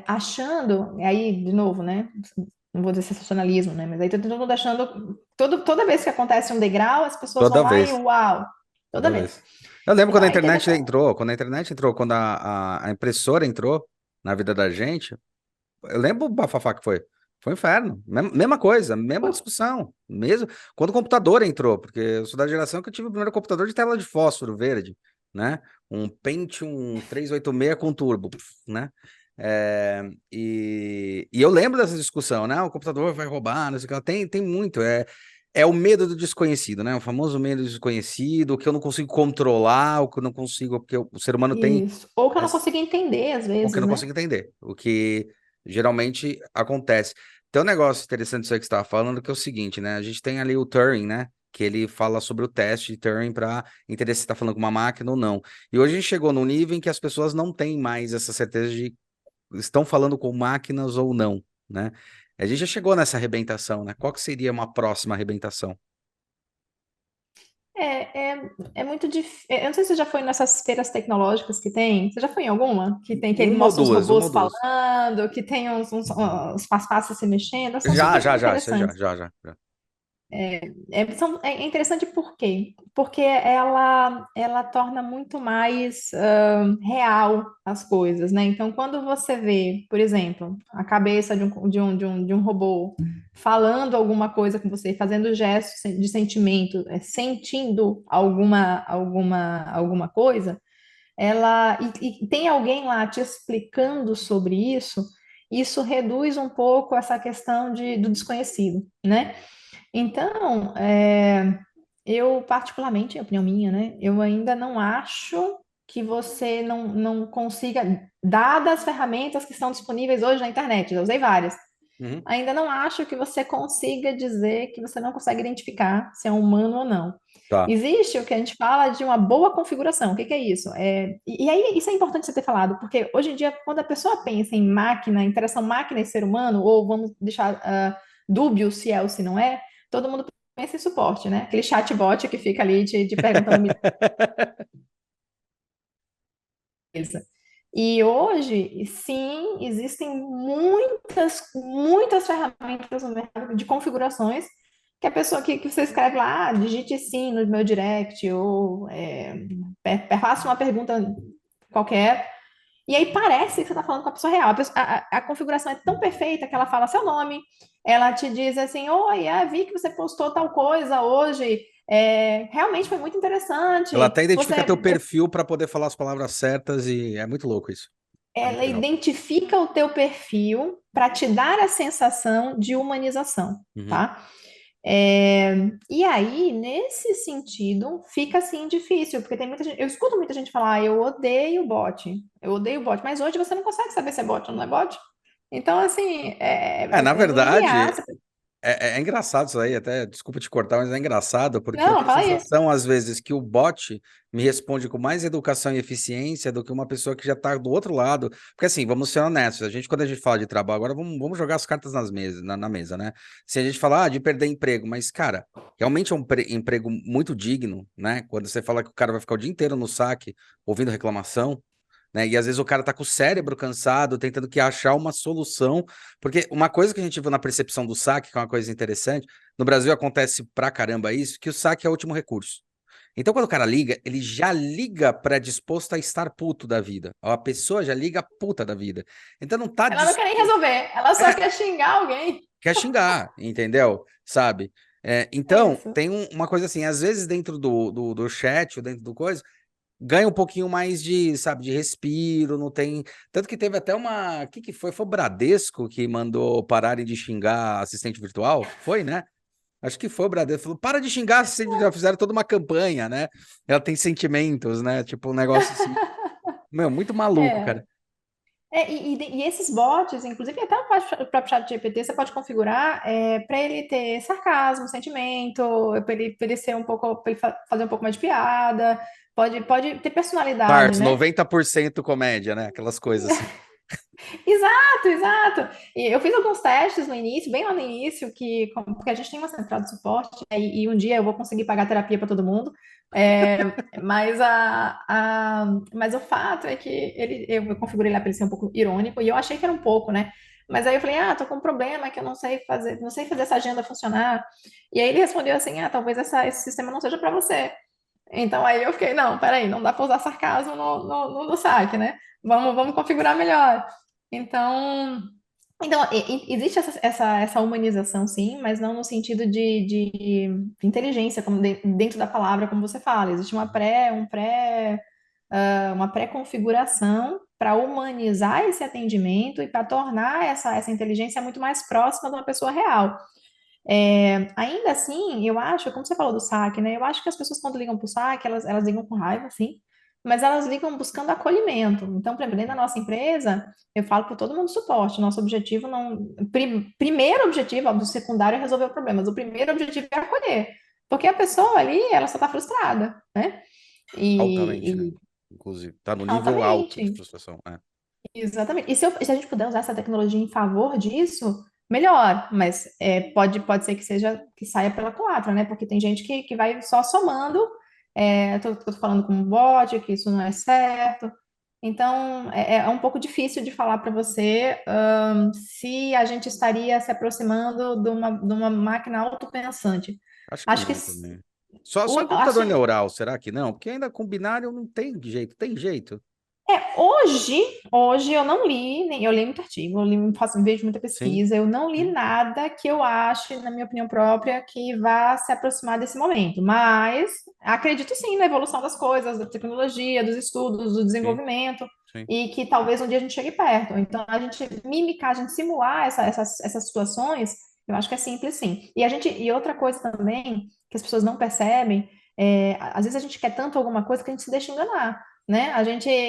achando, aí, de novo, né? Não vou dizer sensacionalismo, né? Mas aí todo mundo achando, toda vez que acontece um degrau, as pessoas vão Toda lá e vez. uau, toda Toda vez. vez. Eu lembro Então quando a aí teve internet essa. entrou, quando a impressora entrou na vida da gente, eu lembro o bafafá que foi. Foi um inferno. Mesma coisa, mesma discussão. Mesmo quando o computador entrou, porque eu sou da geração que eu tive o primeiro computador de tela de fósforo verde, né? Um Pentium 386 com turbo, né? E eu lembro dessa discussão, né? O computador vai roubar, não sei o que. Tem muito. É o medo do desconhecido, né? O famoso medo do desconhecido, o que eu não consigo controlar, o que eu não consigo, porque o ser humano tem Isso. Ou que eu não consigo entender, às o que eu vezes, não né? consigo entender, o que geralmente acontece. Tem um negócio interessante isso aí que você estava falando, que é o seguinte, né? A gente tem ali o Turing, né? Que ele fala sobre o teste de Turing para entender se está falando com uma máquina ou não. E hoje a gente chegou num nível em que as pessoas não têm mais essa certeza de estão falando com máquinas ou não, né? A gente já chegou nessa arrebentação, né? Qual que seria uma próxima arrebentação? É muito difícil. Eu não sei se você já foi nessas feiras tecnológicas que tem. Você já foi em alguma? Que ele Uma ou mostra os duas, uma ou robôs duas. falando, que tem uns passos se mexendo. Elas são Já, super já, já, isso interessantes. já. É interessante por quê? Porque ela torna muito mais real as coisas, né? Então, quando você vê, por exemplo, a cabeça de um robô falando alguma coisa com você, fazendo gestos de sentimento, sentindo alguma coisa, e tem alguém lá te explicando sobre isso reduz um pouco essa questão do desconhecido, né? Então, eu particularmente, é opinião minha, né? Eu ainda não acho que você não consiga, dadas as ferramentas que estão disponíveis hoje na internet, eu usei várias, Uhum. ainda não acho que você consiga dizer que você não consegue identificar se é um humano ou não. Tá. Existe o que a gente fala de uma boa configuração. O que que é isso? E aí, isso é importante você ter falado, porque hoje em dia, quando a pessoa pensa em máquina, interação máquina e ser humano, ou vamos deixar dúbio se é ou se não é, todo mundo pensa em suporte, né? Aquele chatbot que fica ali te perguntando mil coisas. E hoje, sim, existem muitas ferramentas no mercado de configurações que a pessoa que você escreve lá, digite sim no meu direct, ou faça uma pergunta qualquer, e aí parece que você está falando com a pessoa real. A configuração é tão perfeita que ela fala seu nome, ela te diz assim: oi, vi que você postou tal coisa hoje, realmente foi muito Ela interessante. até identifica teu Você perfil para poder falar as palavras certas e é muito louco isso. É muito ela legal. identifica o teu perfil para te dar a sensação de humanização, Uhum. tá? E aí, nesse sentido, fica assim difícil, porque tem muita gente, eu escuto muita gente falar, eu odeio bot, mas hoje você não consegue saber se é bot ou não é bot. Então, assim, Na no IA, verdade, é engraçado isso aí, até desculpa te cortar, mas é engraçado, porque eu não, tenho a fala aí. sensação, às vezes, que o bot me responde com mais educação e eficiência do que uma pessoa que já está do outro lado. Porque, assim, vamos ser honestos, quando a gente fala de trabalho, agora vamos jogar as cartas na mesa, né? Se a gente falar de perder emprego, mas, cara, realmente é um emprego muito digno, né? Quando você fala que o cara vai ficar o dia inteiro no saque ouvindo reclamação, né? E às vezes o cara tá com o cérebro cansado, tentando que achar uma solução, porque uma coisa que a gente viu na percepção do saque, que é uma coisa interessante, no Brasil acontece pra caramba isso, que o saque é o último recurso. Então, quando o cara liga, ele já liga predisposto a estar puto da vida. A pessoa já liga puta da vida. Então não tá Ela não quer nem resolver, ela só quer xingar alguém. quer xingar, entendeu? Sabe? É Então, isso. tem uma coisa assim, às vezes dentro do chat ou dentro do coisa, ganha um pouquinho mais de, sabe, de respiro, não tem. Tanto que teve até uma. O que que foi? Foi o Bradesco que mandou pararem de xingar assistente virtual? Foi, né? Acho que foi o Bradesco. Falou, para de xingar assistente virtual. Fizeram toda uma campanha, né? Ela tem sentimentos, né? Tipo, um negócio assim. Meu, muito maluco, cara. É, e esses bots, inclusive até o próprio chat GPT, você pode configurar para ele ter sarcasmo, sentimento, para ele ser um pouco, para ele fazer um pouco mais de piada, pode ter personalidade, Parts, né? 90% comédia, né? Aquelas coisas assim. Exato, exato. E eu fiz alguns testes no início, bem lá no início, porque a gente tem uma central de suporte, né, e um dia eu vou conseguir pagar terapia para todo mundo. É, mas o fato é que eu configurei lá para ele ser um pouco irônico, e eu achei que era um pouco, né? Mas aí eu falei, tô com um problema que eu não sei fazer essa agenda funcionar. E aí ele respondeu assim, talvez esse sistema não seja para você. Então aí eu fiquei, não, peraí, não dá para usar sarcasmo no saque, né? Vamos configurar melhor. Então, existe essa humanização, sim, mas não no sentido de inteligência, como dentro da palavra, como você fala. Existe uma pré-configuração para humanizar esse atendimento e para tornar essa inteligência muito mais próxima de uma pessoa real. Ainda assim, eu acho, como você falou do saque, né? Eu acho que as pessoas, quando ligam para o saque, elas ligam com raiva, sim, mas elas ligam buscando acolhimento. Então, por exemplo, dentro da nossa empresa, eu falo para todo mundo do suporte, nosso objetivo não. Primeiro objetivo, óbvio, o secundário é resolver o problema, mas o primeiro objetivo é acolher. Porque a pessoa ali, ela só está frustrada, né? Altamente, né? E, Inclusive, tá no nível alto de altamente. frustração. Exatamente. Se a gente puder usar essa tecnologia em favor disso, melhor. Mas pode ser que que saia pela culatra, né? Porque tem gente que vai só somando. Tô falando com um bot, que isso não é certo. Então, é um pouco difícil de falar para você, se a gente estaria se aproximando de uma máquina autopensante. Acho que Acho que não também. Só em acho computador neural, será que não? Porque ainda com binário não tem jeito. Tem jeito? hoje eu não li, nem eu li muito artigo, vejo muita Sim. pesquisa, eu não li Sim. nada que eu ache, na minha opinião própria, que vá se aproximar desse momento. Mas acredito sim na evolução das coisas, da tecnologia, dos estudos, do Sim. desenvolvimento, Sim. e que talvez um dia a gente chegue perto. Então, a gente mimicar, a gente simular essas situações, eu acho que é simples sim. E outra coisa também, que as pessoas não percebem, às vezes a gente quer tanto alguma coisa que a gente se deixa enganar, né?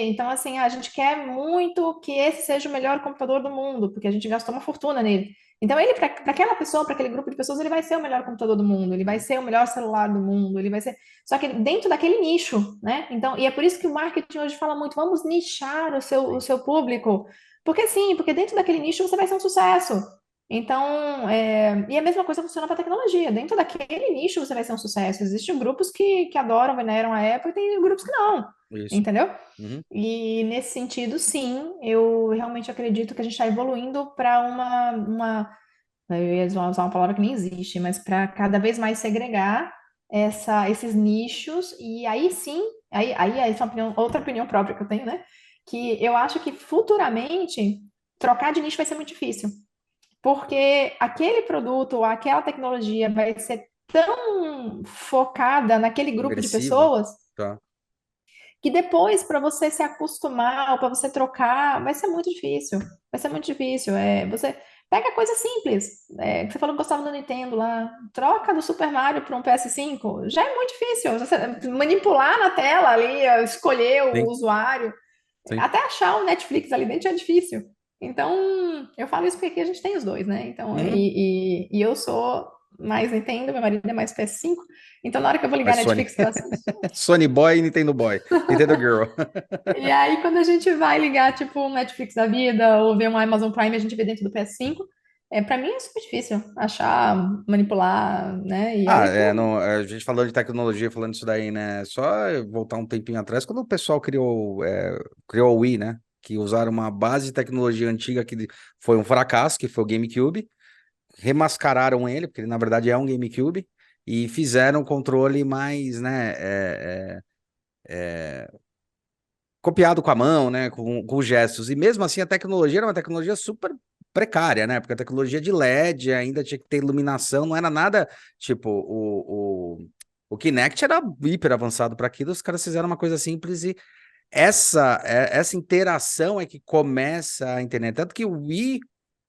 Então, assim, a gente quer muito que esse seja o melhor computador do mundo, porque a gente gastou uma fortuna nele. Então, ele, para aquela pessoa, para aquele grupo de pessoas, ele vai ser o melhor computador do mundo, ele vai Uhum. ser o melhor celular do mundo, ele vai ser. Só que dentro daquele nicho, né? Então, e é por isso que o marketing hoje fala muito, vamos nichar o Sim. seu público. Porque sim, porque dentro daquele nicho você vai ser um sucesso. Então, e a mesma coisa funciona para a tecnologia. Dentro daquele nicho você vai ser um sucesso. Existem grupos que adoram, veneram a Apple, e tem grupos que não. Isso. Entendeu? Uhum. E nesse sentido, sim, eu realmente acredito que a gente está evoluindo para eu ia usar uma palavra que nem existe, mas para cada vez mais segregar esses nichos, e aí sim, aí essa é uma outra opinião própria que eu tenho, né? Que eu acho que futuramente trocar de nicho vai ser muito difícil, porque aquele produto ou aquela tecnologia vai ser tão focada naquele grupo de Agressiva. pessoas Tá. que depois, para você se acostumar, ou para você trocar, vai ser muito difícil. Vai ser muito difícil. Você pega coisa simples. Você falou que gostava do Nintendo lá. Troca do Super Mario para um PS5. Já é muito difícil. Você manipular na tela ali, escolher o Sim, usuário. sim. Até achar o Netflix ali dentro já é difícil. Então, eu falo isso porque aqui a gente tem os dois, né? Então, Uhum. e eu sou mais Nintendo, meu marido é mais PS5. Então, na hora que eu vou ligar Mas a Sony. Netflix para assistir. Sony Boy e Nintendo Boy. Nintendo Girl. E aí, quando a gente vai ligar, tipo, um Netflix da vida ou ver um Amazon Prime, a gente vê dentro do PS5. Para mim é super difícil achar, manipular, né? E Ah, aí tu. não, a gente falando de tecnologia, falando isso daí, né? Só eu voltar um tempinho atrás, quando o pessoal criou o Wii, né? Que usaram uma base de tecnologia antiga que foi um fracasso, que foi o GameCube, remascararam ele, porque ele na verdade é um GameCube, e fizeram um controle mais, né? Copiado com a mão, né, com gestos. E mesmo assim, a tecnologia era uma tecnologia super precária, né? Porque a tecnologia de LED ainda tinha que ter iluminação, não era nada tipo o Kinect era hiper avançado para aquilo, os caras fizeram uma coisa simples e essa interação é que começa a internet. Tanto que o Wii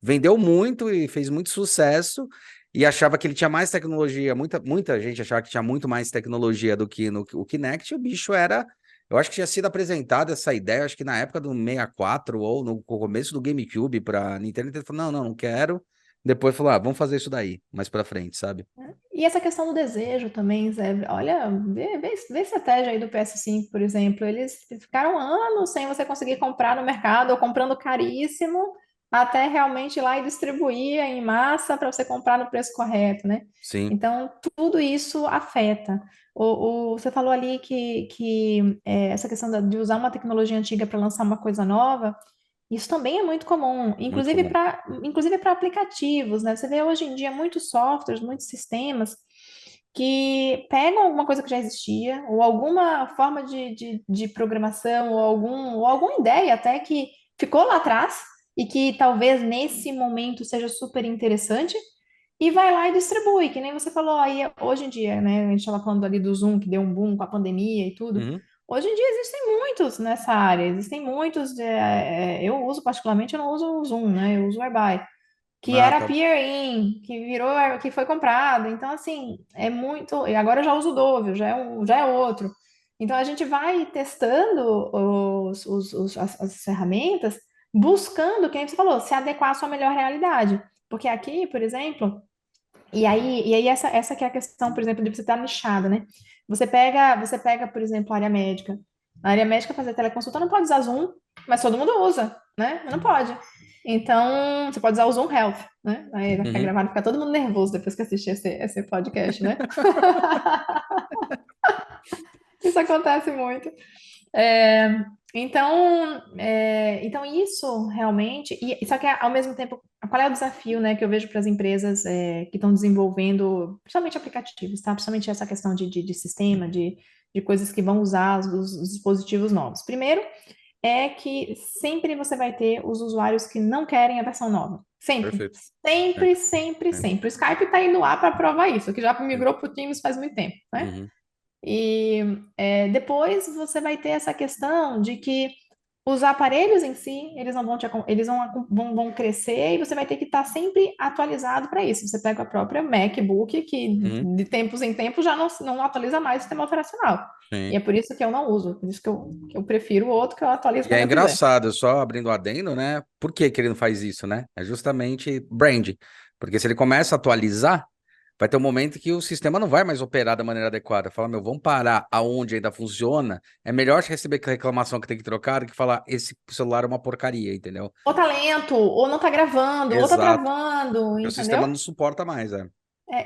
vendeu muito e fez muito sucesso. E achava que ele tinha mais tecnologia, muita gente achava que tinha muito mais tecnologia do que no o Kinect, e o bicho era. Eu acho que tinha sido apresentada essa ideia, acho que na época do 64 ou no começo do GameCube para Nintendo, ele falou: não, não quero. Depois falou: ah, vamos fazer isso daí, mais pra frente, sabe? E essa questão do desejo também, Zé. Olha, vê a estratégia aí do PS5, por exemplo. Eles ficaram anos sem você conseguir comprar no mercado, ou comprando caríssimo, até realmente ir lá e distribuir em massa para você comprar no preço correto, né? Sim, Então, tudo isso afeta. Você falou ali que essa questão de usar uma tecnologia antiga para lançar uma coisa nova. Isso também é muito comum, muito comum. inclusive para aplicativos, né? Você vê hoje em dia muitos softwares, muitos sistemas que pegam alguma coisa que já existia, ou alguma forma de programação, ou alguma ideia até que ficou lá atrás e que talvez nesse momento seja super interessante, e vai lá e distribui, que nem você falou aí hoje em dia, né? A gente estava falando ali do Zoom, que deu um boom com a pandemia e tudo. Uhum. Hoje em dia existem muitos nessa área, existem muitos. Eu uso particularmente, eu não uso o Zoom, né? Eu uso o Whereby, que Ah, era tá. peer-in, que virou, que foi comprado. Então, assim, é muito. E agora eu já uso o Dove, já é outro. Então, a gente vai testando as ferramentas, buscando, quem você falou, se adequar à sua melhor realidade. Porque aqui, por exemplo. E aí essa que é a questão, por exemplo, de você estar nichado, né? Você pega, por exemplo, a área médica. Na área médica, fazer teleconsulta não pode usar Zoom, mas todo mundo usa, né? Não pode. Então, você pode usar o Zoom Health, né? Aí vai ficar Uhum. gravado, fica todo mundo nervoso depois que assistir esse podcast, né? Isso acontece muito. É, então isso realmente, só que ao mesmo tempo, qual é o desafio, né, que eu vejo para as empresas que estão desenvolvendo, principalmente aplicativos, tá? Principalmente essa questão de sistema, de coisas que vão usar os dispositivos novos. Primeiro, é que sempre você vai ter os usuários que não querem a versão nova. Sempre. Perfeito. Sim, Sempre, sempre, sim, sempre. O Skype está indo lá para provar isso, que já sim. migrou para o Teams faz muito tempo, né? Uhum. E depois você vai ter essa questão de que os aparelhos em si, eles não vão eles vão crescer e você vai ter que estar sempre atualizado para isso. Você pega a própria MacBook, que Uhum. de tempos em tempos já não atualiza mais o sistema operacional. E Sim. é por isso que eu não uso, por isso que eu prefiro o outro que eu atualizo E é quando eu quiser. engraçado, só abrindo o adendo, né? Por que que ele não faz isso, né? É justamente brand. Porque se ele começa a atualizar, vai ter um momento que o sistema não vai mais operar da maneira adequada. Fala, meu, vamos parar aonde ainda funciona. É melhor receber reclamação que tem que trocar do que falar, esse celular é uma porcaria, entendeu? Ou tá lento, ou não tá gravando, ou tá Exato. travando, Porque o sistema entendeu? não suporta mais, é.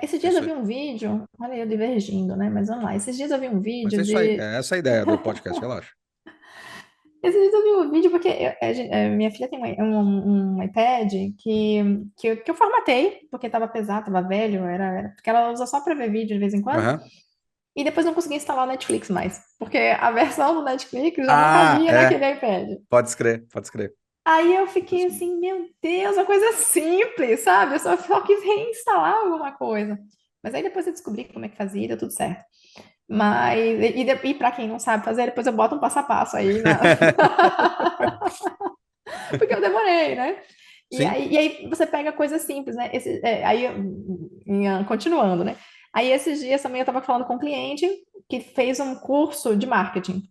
Esses dias eu Isso aí. vi um vídeo, olha eu divergindo, né? Mas vamos lá. Esses dias eu vi um Mas é vídeo isso aí. de É essa a ideia do podcast, relaxa. Esses dias eu vi um vídeo porque minha filha tem um iPad que eu formatei, porque estava pesado, estava velho, porque ela usa só para ver vídeo de vez em quando, Aham. e depois não consegui instalar o Netflix mais, porque a versão do Netflix já não Ah, cabia é. naquele iPad. Pode escrever, pode escrever. Aí eu fiquei assim, meu Deus, uma coisa simples, sabe? Eu só quis reinstalar alguma coisa. Mas aí depois eu descobri como é que fazia e deu tudo certo. Mas, e para quem não sabe fazer, depois eu boto um passo a passo aí porque eu demorei, né? Sim. E aí você pega coisas simples, né? Continuando, né? Aí esses dias também eu estava falando com um cliente que fez um curso de marketing.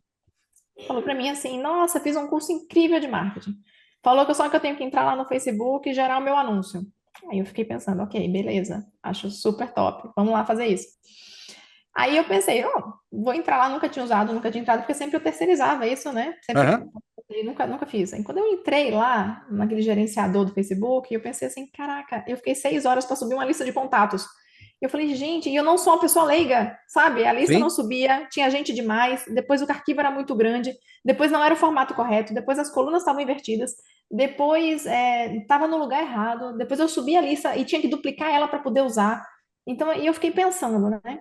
Falou para mim assim, nossa, fiz um curso incrível de marketing. Falou que só que eu tenho que entrar lá no Facebook e gerar o meu anúncio. Aí eu fiquei pensando, ok, beleza, acho super top, vamos lá fazer isso. Aí eu pensei, ó, vou entrar lá, nunca tinha usado, nunca tinha entrado, porque sempre eu terceirizava isso, né? Sempre, Aham. nunca fiz. Aí quando eu entrei lá, naquele gerenciador do Facebook, eu pensei assim, caraca, eu fiquei 6 horas para subir uma lista de contatos. Eu falei, gente, e eu não sou uma pessoa leiga, sabe? A lista não Sim. subia, tinha gente demais, depois o arquivo era muito grande, depois não era o formato correto, depois as colunas estavam invertidas, depois estava no lugar errado, depois eu subi a lista e tinha que duplicar ela para poder usar. Então, e eu fiquei pensando, né?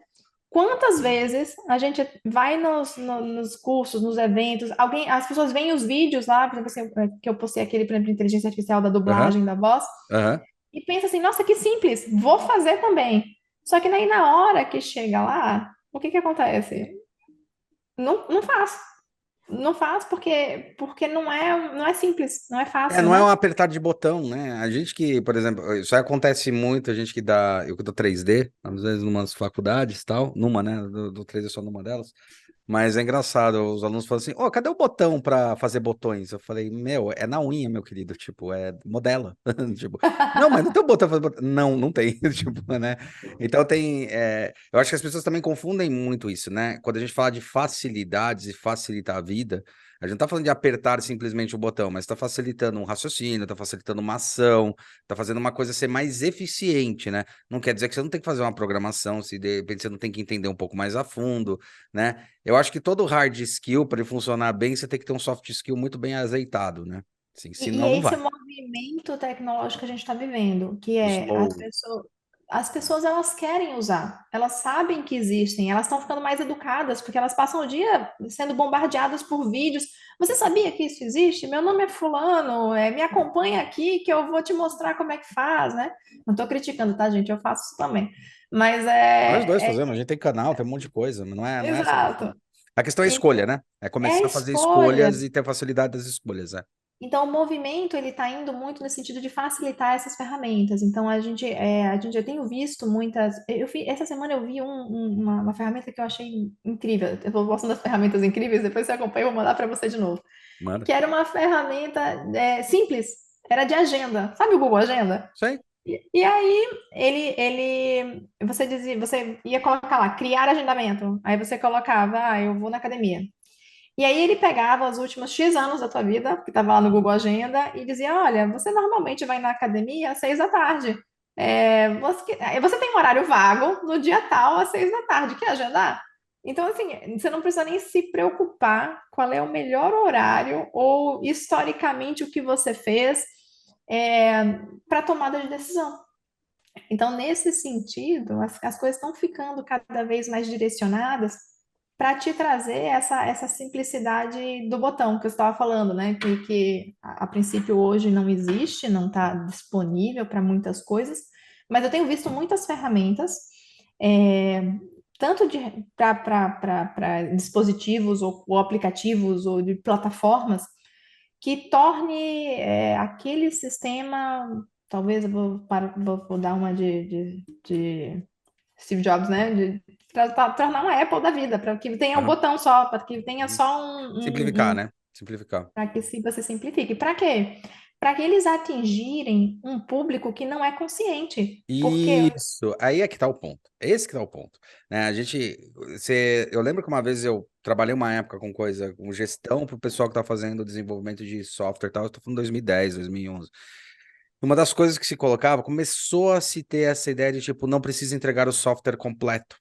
Quantas vezes a gente vai nos cursos, nos eventos, as pessoas veem os vídeos lá, por exemplo, assim, que eu postei aquele, por exemplo, de inteligência artificial da Aham. dublagem da voz, Aham. e pensa assim, nossa, que simples, vou fazer também. Só que daí na hora que chega lá, o que que acontece? Não faz. Não faz porque não é simples, não é fácil, Não é um né? apertar de botão, né? A gente que, por exemplo, isso aí acontece muito, a gente que dá, eu que dou 3D, às vezes numas faculdades e tal, numa, né? Do 3D só numa delas. Mas é engraçado, os alunos falam assim, ô, cadê o botão para fazer botões? Eu falei, meu, é na unha, meu querido, tipo, modela. Tipo, não, mas não tem um botão pra fazer botão. Não, não tem, tipo, né? Então eu acho que as pessoas também confundem muito isso, né? Quando a gente fala de facilidades e facilitar a vida, a gente não tá falando de apertar simplesmente o botão, mas está facilitando um raciocínio, está facilitando uma ação, está fazendo uma coisa ser mais eficiente, né? Não quer dizer que você não tem que fazer uma programação, se de repente você não tem que entender um pouco mais a fundo, né? Eu acho que todo hard skill, para ele funcionar bem, você tem que ter um soft skill muito bem azeitado, né? Assim, E senão é não esse vai. movimento tecnológico que a gente está vivendo, que é Slow. as pessoas elas querem usar, elas sabem que existem, elas estão ficando mais educadas, porque elas passam o dia sendo bombardeadas por vídeos. Você sabia que isso existe? Meu nome é Fulano, me acompanha aqui que eu vou te mostrar como é que faz, né? Não estou criticando, tá, gente? Eu faço isso também. Mas Nós dois fazemos, a gente tem canal, tem um monte de coisa, mas não é essa a questão. exato. A questão é a escolha, Então, né? É é a começar a fazer escolha. escolhas e ter facilidade das escolhas, é. Então, o movimento ele está indo muito no sentido de facilitar essas ferramentas. Então, eu tenho visto muitas. Essa semana eu vi uma ferramenta que eu achei incrível. Eu vou mostrando as ferramentas incríveis, depois você acompanha, eu vou mandar para você de novo. Manda. Que era uma ferramenta simples, era de agenda. Sabe o Google Agenda? Sei. E aí você dizia, você ia colocar lá, criar agendamento. Aí você colocava, eu vou na academia. E aí ele pegava os últimos X anos da tua vida, que estava lá no Google Agenda, e dizia, olha, você normalmente vai na academia às 6 da tarde. Você tem um horário vago no dia tal, às 6 da tarde. Quer agendar? Então, assim, você não precisa nem se preocupar qual é o melhor horário ou historicamente o que você fez para tomada de decisão. Então, nesse sentido, as coisas estão ficando cada vez mais direcionadas para te trazer essa simplicidade do botão que eu estava falando, né? Que a princípio hoje não existe, não está disponível para muitas coisas, mas eu tenho visto muitas ferramentas, é, tanto para dispositivos ou aplicativos ou de plataformas que torne aquele sistema, talvez eu vou dar uma de Steve Jobs, né? Para tornar uma Apple da vida, para que tenha um Aham. botão só, para que tenha Uhum. só Simplificar, né? Simplificar. para que você simplifique. Para quê? Para que eles atingirem um público que não é consciente. Porque Isso, aí é que tá o ponto. Esse que tá o ponto, né? Eu lembro que uma vez eu trabalhei uma época com gestão para o pessoal que tá fazendo desenvolvimento de software e tal, eu tô falando 2010, 2011. Uma das coisas que se colocava, começou a se ter essa ideia de tipo, não precisa entregar o software completo.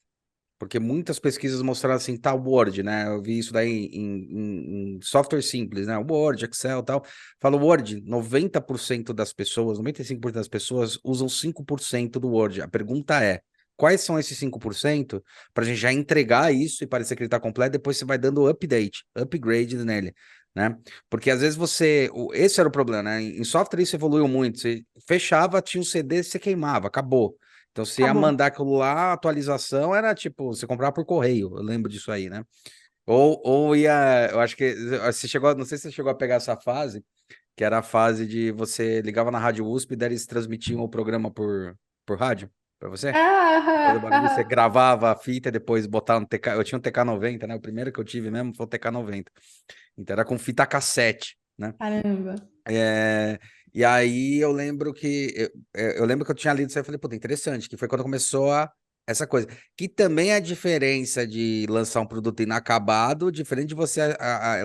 Porque muitas pesquisas mostraram assim, tá, Word, né? Eu vi isso daí em software simples, né? Word, Excel e tal. Fala Word, 90% das pessoas, 95% das pessoas usam 5% do Word. A pergunta é, quais são esses 5% para a gente já entregar isso e parecer que ele está completo, depois você vai dando upgrade nele, né? Porque às vezes esse era o problema, né? Em software isso evoluiu muito. Você fechava, tinha um CD, você queimava, acabou. Então, você ia Acabou. mandar aquilo lá, a atualização era tipo, você comprava por correio, eu lembro disso aí, né? Ou ia, eu acho que você chegou, não sei se você chegou a pegar essa fase, que era a fase de você ligava na Rádio USP e daí eles transmitiam o programa por rádio para você. Fazer o Aham, bagulho, você aham. gravava a fita e depois botava no TK. Eu tinha um TK-90, né? O primeiro que eu tive mesmo foi o TK-90. Então era com fita cassete, né? Caramba. É, e aí eu lembro que eu lembro que eu tinha lido isso aí e falei, puta, interessante, que foi quando começou essa coisa. Que também é a diferença de lançar um produto inacabado, diferente de você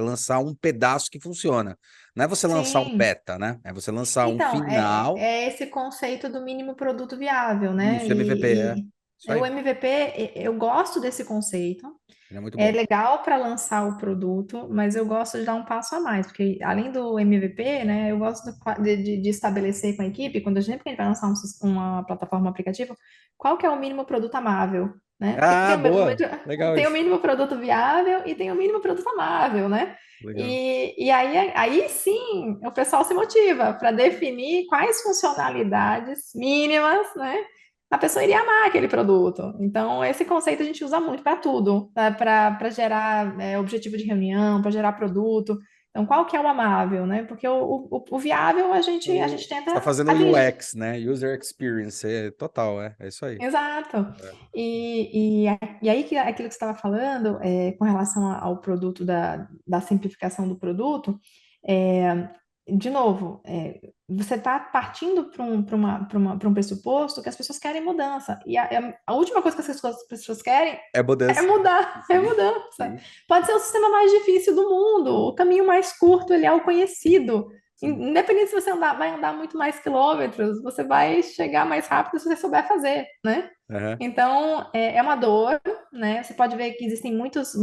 lançar um pedaço que funciona. Não é você lançar um Sim. beta, né? É você lançar um Então, final. é esse conceito do mínimo produto viável, né? Isso, MVP, isso O aí. MVP, eu gosto desse conceito. Ele é muito É bom. legal para lançar o produto, mas eu gosto de dar um passo a mais, porque além do MVP, né, eu gosto de estabelecer com a equipe, quando sempre que a gente vai lançar uma plataforma aplicativa, qual que é o mínimo produto amável, né? Porque Ah, boa. Legal tem o isso. mínimo produto viável e tem o mínimo produto amável, né? Legal. E aí sim o pessoal se motiva para definir quais funcionalidades mínimas, né? A pessoa iria amar aquele produto. Então, esse conceito a gente usa muito para tudo, para gerar objetivo de reunião, para gerar produto. Então, qual que é o amável, né? Porque o viável a gente Você está tenta fazendo o atingir. UX, né? User Experience, total, é isso aí. Exato. É. E aí, aquilo que você estava falando, com relação ao produto, da simplificação do produto, é, de novo, você está partindo para um pressuposto que as pessoas querem mudança. E a última coisa que as pessoas querem É é mudança. mudar, é Sim, mudança. sim, Pode ser o sistema mais difícil do mundo, o caminho mais curto, ele é o conhecido. sim. Independente se você vai andar muito mais quilômetros, você vai chegar mais rápido se você souber fazer, né? Aham. Então, é uma dor, né? Você pode ver que existem muitas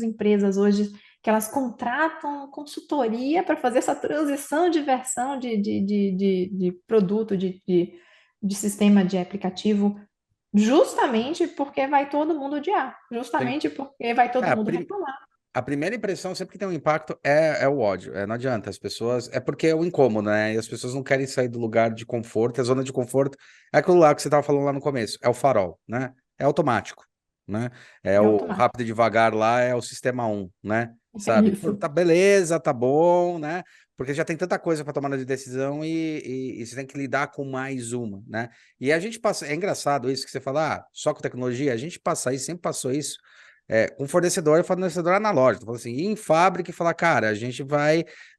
empresas hoje que elas contratam consultoria para fazer essa transição de versão de produto, de sistema de aplicativo, justamente porque vai todo mundo odiar, Sim. justamente porque vai É, todo mundo reclamar. a primeira impressão sempre que tem um impacto é o ódio. Não adianta. As pessoas. É porque é o incômodo, né? E as pessoas não querem sair do lugar de conforto. A zona de conforto é aquilo lá que você estava falando lá no começo. É o farol, né? É automático, né? É É o automático. rápido e devagar lá, é o sistema um, né? É Sabe? Pô, isso. tá beleza, tá bom, né? Porque já tem tanta coisa para tomar de decisão e você tem que lidar com mais uma, né? E a gente passa. É engraçado isso que você fala, só com tecnologia. A gente passa isso, sempre passou isso com fornecedor analógico. Falou assim, ir em fábrica e falar, cara, a gente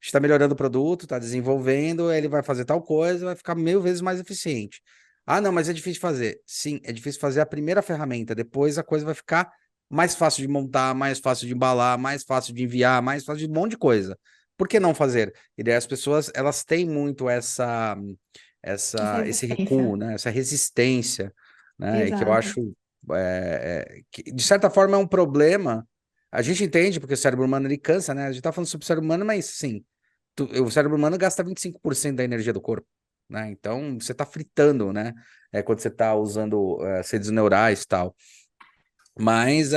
está melhorando o produto, está desenvolvendo, ele vai fazer tal coisa, vai ficar 1000 vezes mais eficiente. Ah, não, mas é difícil de fazer. Sim, é difícil fazer a primeira ferramenta, depois a coisa vai ficar mais fácil de montar, mais fácil de embalar, mais fácil de enviar, mais fácil de um monte de coisa. Por que não fazer? E daí as pessoas, elas têm muito Essa esse recuo, resistência. né? Essa resistência, né? E que eu Exato. acho que, de certa forma, é um problema. A gente entende, porque o cérebro humano ele cansa, né? A gente tá falando sobre o cérebro humano, mas sim, o cérebro humano gasta 25% da energia do corpo, né? Então você tá fritando, né? Quando você tá usando redes neurais e tal. Mas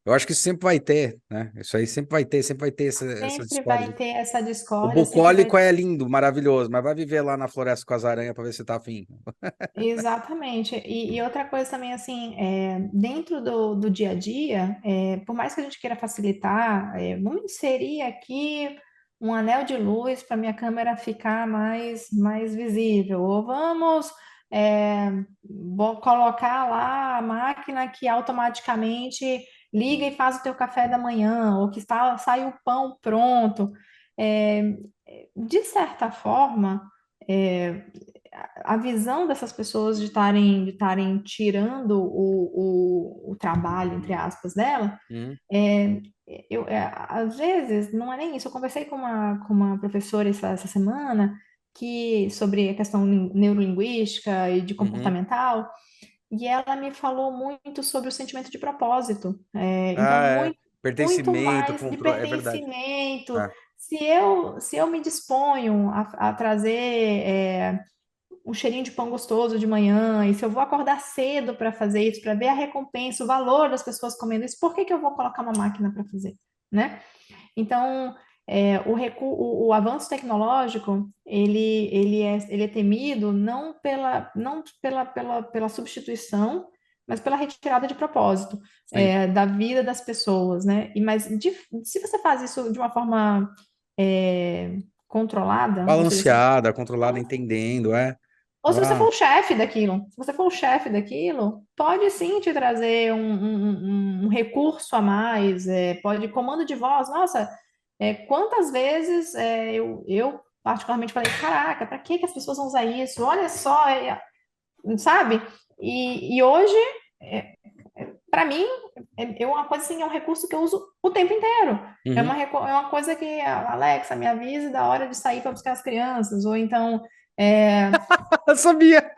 eu acho que isso sempre vai ter, né? Isso aí sempre vai ter essa Sempre vai discórdia. ter essa O discórdia, sempre vai. bucólico é lindo, maravilhoso, mas vai viver lá na floresta com as aranhas para ver se tá afim. Exatamente. E outra coisa também, assim, dentro do dia a dia, por mais que a gente queira facilitar, vamos inserir aqui um anel de luz para minha câmera ficar mais visível, ou vamos colocar lá a máquina que automaticamente liga e faz o teu café da manhã, ou que sai o pão pronto. É, de certa forma, é, a visão dessas pessoas de estarem tirando o trabalho, entre aspas, dela, Uhum, às vezes, não é nem isso. Eu conversei com uma professora essa semana sobre a questão neurolinguística e de uhum. comportamental, e ela me falou muito sobre o sentimento de propósito. Então, Ah, é. muito Pertencimento, mais de controle, é verdade. pertencimento. É. Se eu me disponho a trazer um cheirinho de pão gostoso de manhã, e se eu vou acordar cedo para fazer isso, para ver a recompensa, o valor das pessoas comendo isso, por que que eu vou colocar uma máquina para fazer, né? Então, o avanço tecnológico, ele é temido não pela substituição, mas pela retirada de propósito, Sim. da vida das pessoas, né? Se você faz isso de uma forma controlada, ou seja, Balanceada, controlada, entendendo, é. ou se você for Ela, o chefe daquilo, se você for o chefe daquilo, pode sim te trazer um recurso a mais, pode comando de voz. Nossa, quantas vezes eu particularmente falei, caraca, para que que as pessoas vão usar isso? Olha só, sabe? E hoje, para mim, uma coisa assim, é um recurso que eu uso o tempo inteiro. uhum. É uma coisa que a Alexa me avisa da hora de sair para buscar as crianças, ou então é, Eu sabia.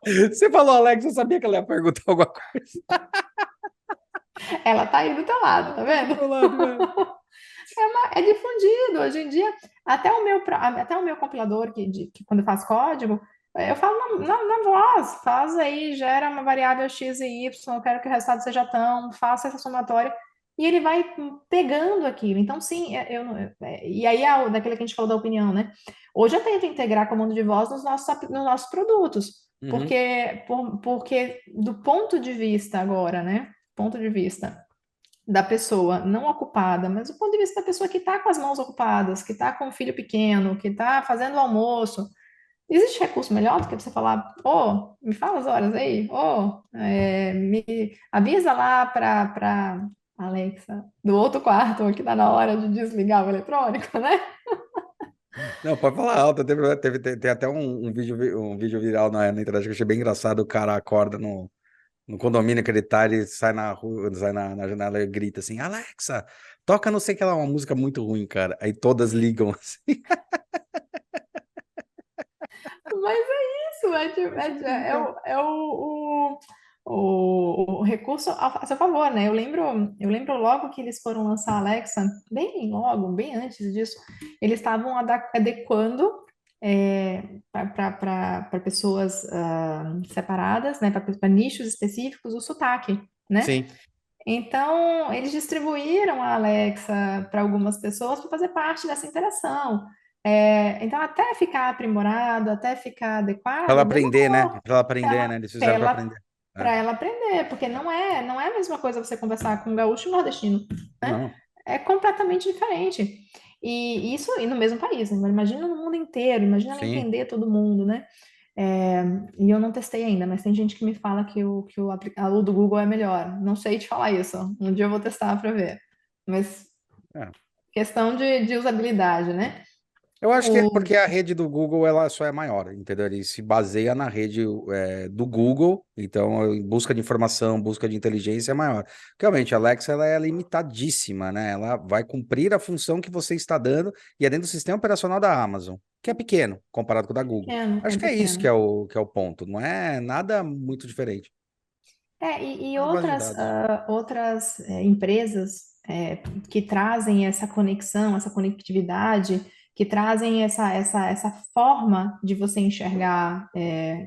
Você falou, Alex, eu sabia que ela ia perguntar alguma coisa. ela tá aí do teu lado, tá Tá do vendo? teu lado, velho. É difundido hoje em dia. Até o meu compilador, que quando faz código, eu falo na voz, faz aí, gera uma variável x e y, eu quero que o resultado seja tão, faça essa somatória, e ele vai pegando aquilo. Então, sim, e aí, daquele que a gente falou da opinião, né? Hoje eu tento integrar comando de voz nos nossos produtos, Uhum. porque do ponto de vista agora, né? Ponto de vista da pessoa não ocupada, mas do ponto de vista da pessoa que está com as mãos ocupadas, que está com um filho pequeno, que está fazendo o almoço, existe recurso melhor do que você falar, ô, me fala as horas aí, ô, me avisa lá para Alexa, do outro quarto, que está na hora de desligar o eletrônico, né? Não, pode falar alto. Tem até um vídeo viral na internet que eu achei bem engraçado. O cara acorda no condomínio que ele tá, ele sai na rua, sai na janela e grita assim: Alexa, toca não sei o que lá, uma música muito ruim, cara. Aí todas ligam assim. Mas é isso, Eu achei bem, é cara. o recurso a seu favor, né? Eu lembro logo que eles foram lançar a Alexa, bem logo, bem antes disso, eles estavam adequando para pessoas separadas, né? Para nichos específicos, o sotaque, né? Sim. Então, eles distribuíram a Alexa para algumas pessoas para fazer parte dessa interação. Então, até ficar aprimorado, até ficar Pra ela adequado, aprender, né? demorou Pra ela aprender, né? para Eles fizeram pra ela, aprender. É. para ela aprender, porque não é a mesma coisa você conversar com um gaúcho e um nordestino, né? Não, É completamente diferente. E isso e no mesmo país, né? Imagina no mundo inteiro, imagina ela sim. entender todo mundo, né? É, e eu não testei ainda, mas tem gente que me fala o do Google é melhor. Não sei te falar isso. Um dia eu vou testar para ver. Mas É. questão de usabilidade, né? Eu acho que é O, porque a rede do Google ela só é maior, entendeu? Ele se baseia na rede do Google, então em busca de informação, busca de inteligência é maior. Realmente, a Alexa ela é limitadíssima, né? Ela vai cumprir a função que você está dando e é dentro do sistema operacional da Amazon, que é pequeno comparado com o da Google. é Acho que é isso pequeno. que é o ponto, não é nada muito diferente. E Mas base de outras, dados. empresas que trazem essa conexão, essa conectividade, que trazem essa forma de você enxergar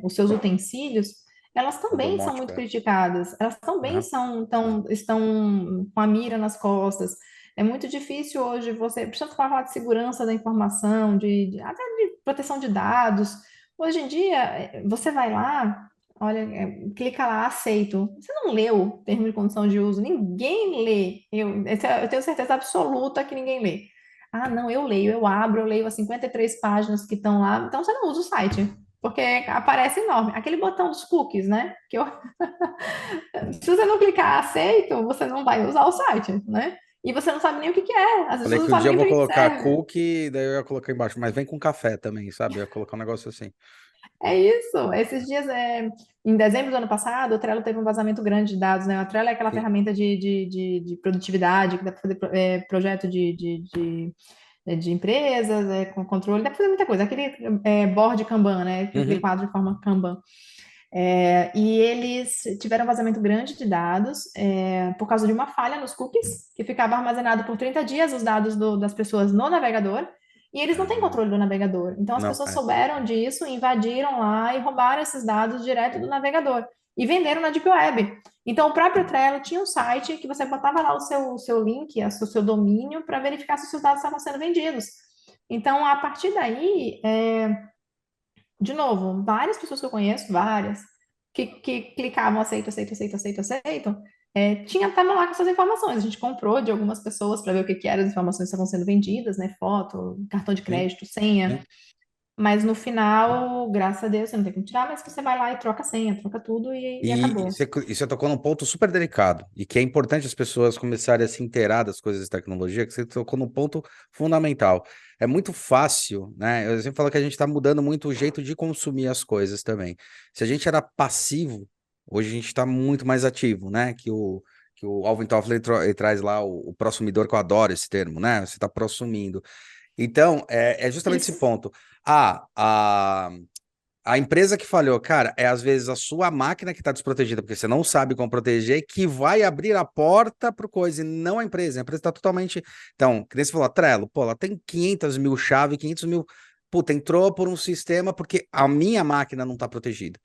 os seus utensílios, elas O também são domótico muito é. criticadas. Elas também Aham. estão com a mira nas costas. É muito difícil hoje você, precisa falar de segurança da informação, até de proteção de dados. Hoje em dia, você vai lá. Olha, clica lá, aceito. Você não leu o termo de condição de uso? Ninguém lê. Eu tenho certeza absoluta que ninguém lê. Ah, não, eu leio, eu abro, eu leio as 53 páginas que estão lá. Então você não usa o site, porque aparece enorme. Aquele botão dos cookies, né? Se você não clicar aceito, você não vai usar o site, né? E você não sabe nem o que que é. As Falei pessoas não que um dia sabem eu nem vou para que que colocar serve. cookie, daí eu ia colocar embaixo, mas vem com café também, sabe? Eu ia colocar um negócio assim. É isso. Esses dias, em dezembro do ano passado, o Trello teve um vazamento grande de dados, né? O Trello é aquela Sim. ferramenta de produtividade que dá para fazer projeto de empresas, com controle, dá para fazer muita coisa. Aquele board Kanban, né? Aquele Uhum. quadro de forma Kanban. E eles tiveram um vazamento grande de dados por causa de uma falha nos cookies, que ficava armazenado por 30 dias os dados das pessoas no navegador, e eles não têm Ah, controle do navegador. Então as não, pessoas é. souberam disso, invadiram lá e roubaram esses dados direto do navegador. e venderam na Deep Web. Então, o próprio Trello tinha um site que você botava lá o seu link, o seu domínio, para verificar se os seus dados estavam sendo vendidos. Então, a partir daí, de novo, várias pessoas que eu conheço, várias, que clicavam aceito, aceito, aceito, aceito, aceito, estavam lá com essas informações. A gente comprou de algumas pessoas para ver o que, que eram as informações que estavam sendo vendidas, né? Foto, cartão de Sim, crédito, senha. sim. Mas no final, graças a Deus, você não tem como tirar, mas você vai lá e troca a senha, troca tudo e E acabou. você tocou num ponto super delicado, e que é importante as pessoas começarem a se inteirar das coisas de tecnologia, que você tocou num ponto fundamental. É muito fácil, né? Eu sempre falo que a gente está mudando muito o jeito de consumir as coisas também. Se a gente era passivo, hoje a gente está muito mais ativo, né? Que o Alvin Toffler ele traz lá o prosumidor, que eu adoro esse termo, né? Você está prosumindo. Então, é justamente esse Isso. ponto. Ah, a empresa que falhou, cara, é às vezes a sua máquina que está desprotegida, porque você não sabe como proteger, que vai abrir a porta para coisa, e não a empresa. A empresa está totalmente. Então, que nem você falou, a Trello, pô, ela tem 500 mil chaves, 500 mil. Puta, entrou por um sistema porque a minha máquina não está protegida.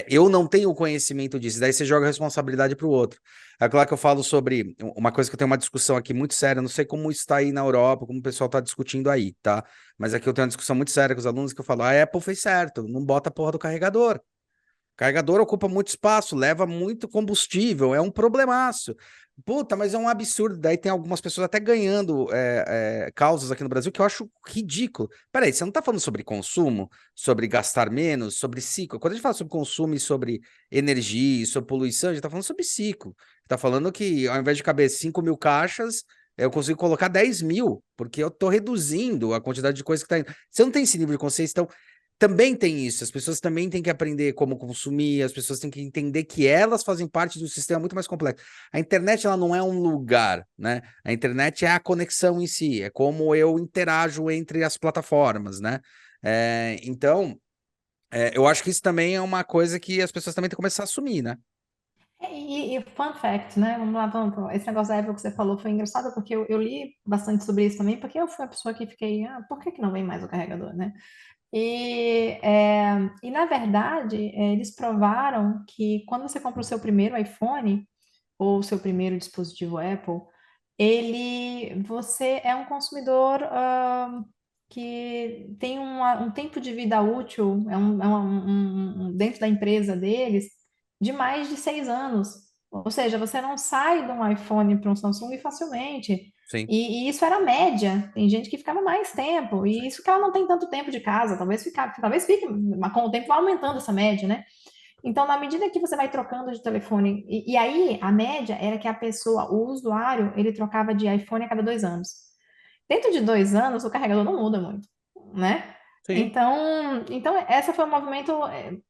Eu não tenho conhecimento disso, daí você joga a responsabilidade para o outro. É claro que eu falo sobre uma coisa que eu tenho uma discussão aqui muito séria, não sei como está aí na Europa, como o pessoal está discutindo aí, tá? Mas aqui eu tenho uma discussão muito séria com os alunos que eu falo, a Apple fez certo, não bota a porra do carregador. O carregador ocupa muito espaço, leva muito combustível, é um problemaço. Puta, mas é um absurdo. Daí tem algumas pessoas até ganhando causas aqui no Brasil que eu acho ridículo. Peraí, você não tá falando sobre consumo, sobre gastar menos, sobre ciclo. Quando a gente fala sobre consumo e sobre energia, e sobre poluição, a gente tá falando sobre ciclo. Tá falando que ao invés de caber 5 mil caixas, eu consigo colocar 10 mil, porque eu tô reduzindo a quantidade de coisa que tá indo. Você não tem esse nível de consciência, então também tem isso, as pessoas também têm que aprender como consumir, as pessoas têm que entender que elas fazem parte do sistema muito mais complexo. A internet, ela não é um lugar, né? A internet é a conexão em si, é como eu interajo entre as plataformas, né? Então, eu acho que isso também é uma coisa que as pessoas também têm que começar a assumir, né? E fun fact, né? Vamos lá, esse negócio da Apple que você falou foi engraçado, porque eu li bastante sobre isso também, porque eu fui a pessoa que fiquei, por que que não vem mais o carregador, né? E na verdade, eles provaram que quando você compra o seu primeiro iPhone, ou o seu primeiro dispositivo Apple, você é um consumidor que tem um tempo de vida útil, dentro da empresa deles, de mais de 6 anos. Ou seja, você não sai de um iPhone para um Samsung facilmente. Sim, E isso era a média. Tem gente que ficava mais tempo. E isso que ela não tem tanto tempo de casa. Talvez fique, mas com o tempo vai aumentando essa média, né? Então, na medida que você vai trocando de telefone, e aí a média era que a pessoa, o usuário, ele trocava de iPhone a cada 2 anos. Dentro de 2 anos, o carregador não muda muito, né? sim. Então essa foi um movimento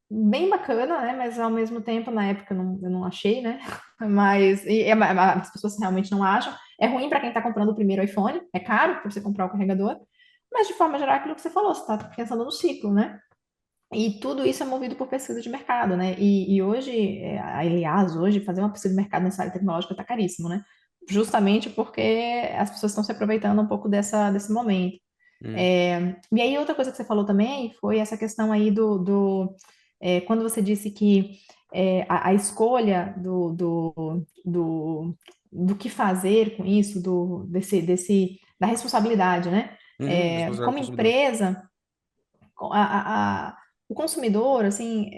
bem bacana, né? Mas ao mesmo tempo, na época, eu não achei, né? As pessoas realmente não acham. É ruim para quem está comprando o primeiro iPhone, é caro para você comprar o carregador, mas de forma geral, é aquilo que você falou, você está pensando no ciclo, né? E tudo isso é movido por pesquisa de mercado, né? E hoje, aliás, hoje, fazer uma pesquisa de mercado nessa área tecnológica está caríssimo, né? Justamente porque as pessoas estão se aproveitando um pouco desse momento. Hum, E aí, outra coisa que você falou também foi essa questão aí quando você disse que a escolha do que fazer com isso, da responsabilidade, né? responsabilidade do Como consumidor. empresa o consumidor, assim,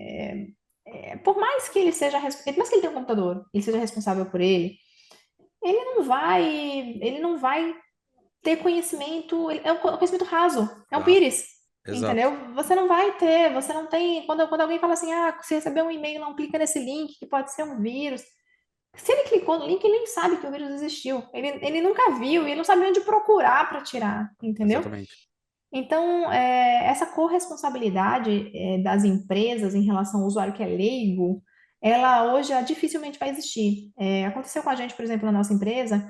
por mais que por mais que ele tenha um computador, ele seja responsável por ele não vai ter conhecimento, é um conhecimento raso, é um Exato, pires, exato. entendeu? Você não tem, quando alguém fala assim, você recebeu um e-mail, não clica nesse link, que pode ser um vírus. Se ele clicou no link, ele nem sabe que o vírus existiu. Ele nunca viu, ele não sabe onde procurar para tirar, entendeu? Exatamente. Então, essa corresponsabilidade das empresas em relação ao usuário que é leigo, ela hoje dificilmente vai existir. Aconteceu com a gente, por exemplo, na nossa empresa,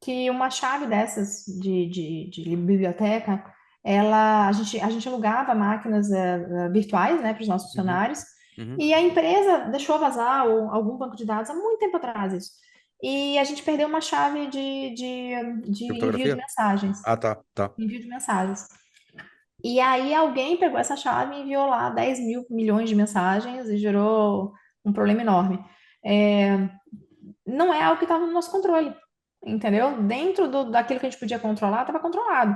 que uma chave dessas de biblioteca, a gente alugava máquinas virtuais, né, para os nossos Uhum, funcionários, uhum. e a empresa deixou vazar algum banco de dados há muito tempo atrás isso. E a gente perdeu uma chave de Criptografia? Ah, tá, tá. envio de mensagens. E aí alguém pegou essa chave e enviou lá 10 mil milhões de mensagens e gerou. um problema enorme. É, não é algo que estava no nosso controle, entendeu? Dentro daquilo que a gente podia controlar, estava controlado.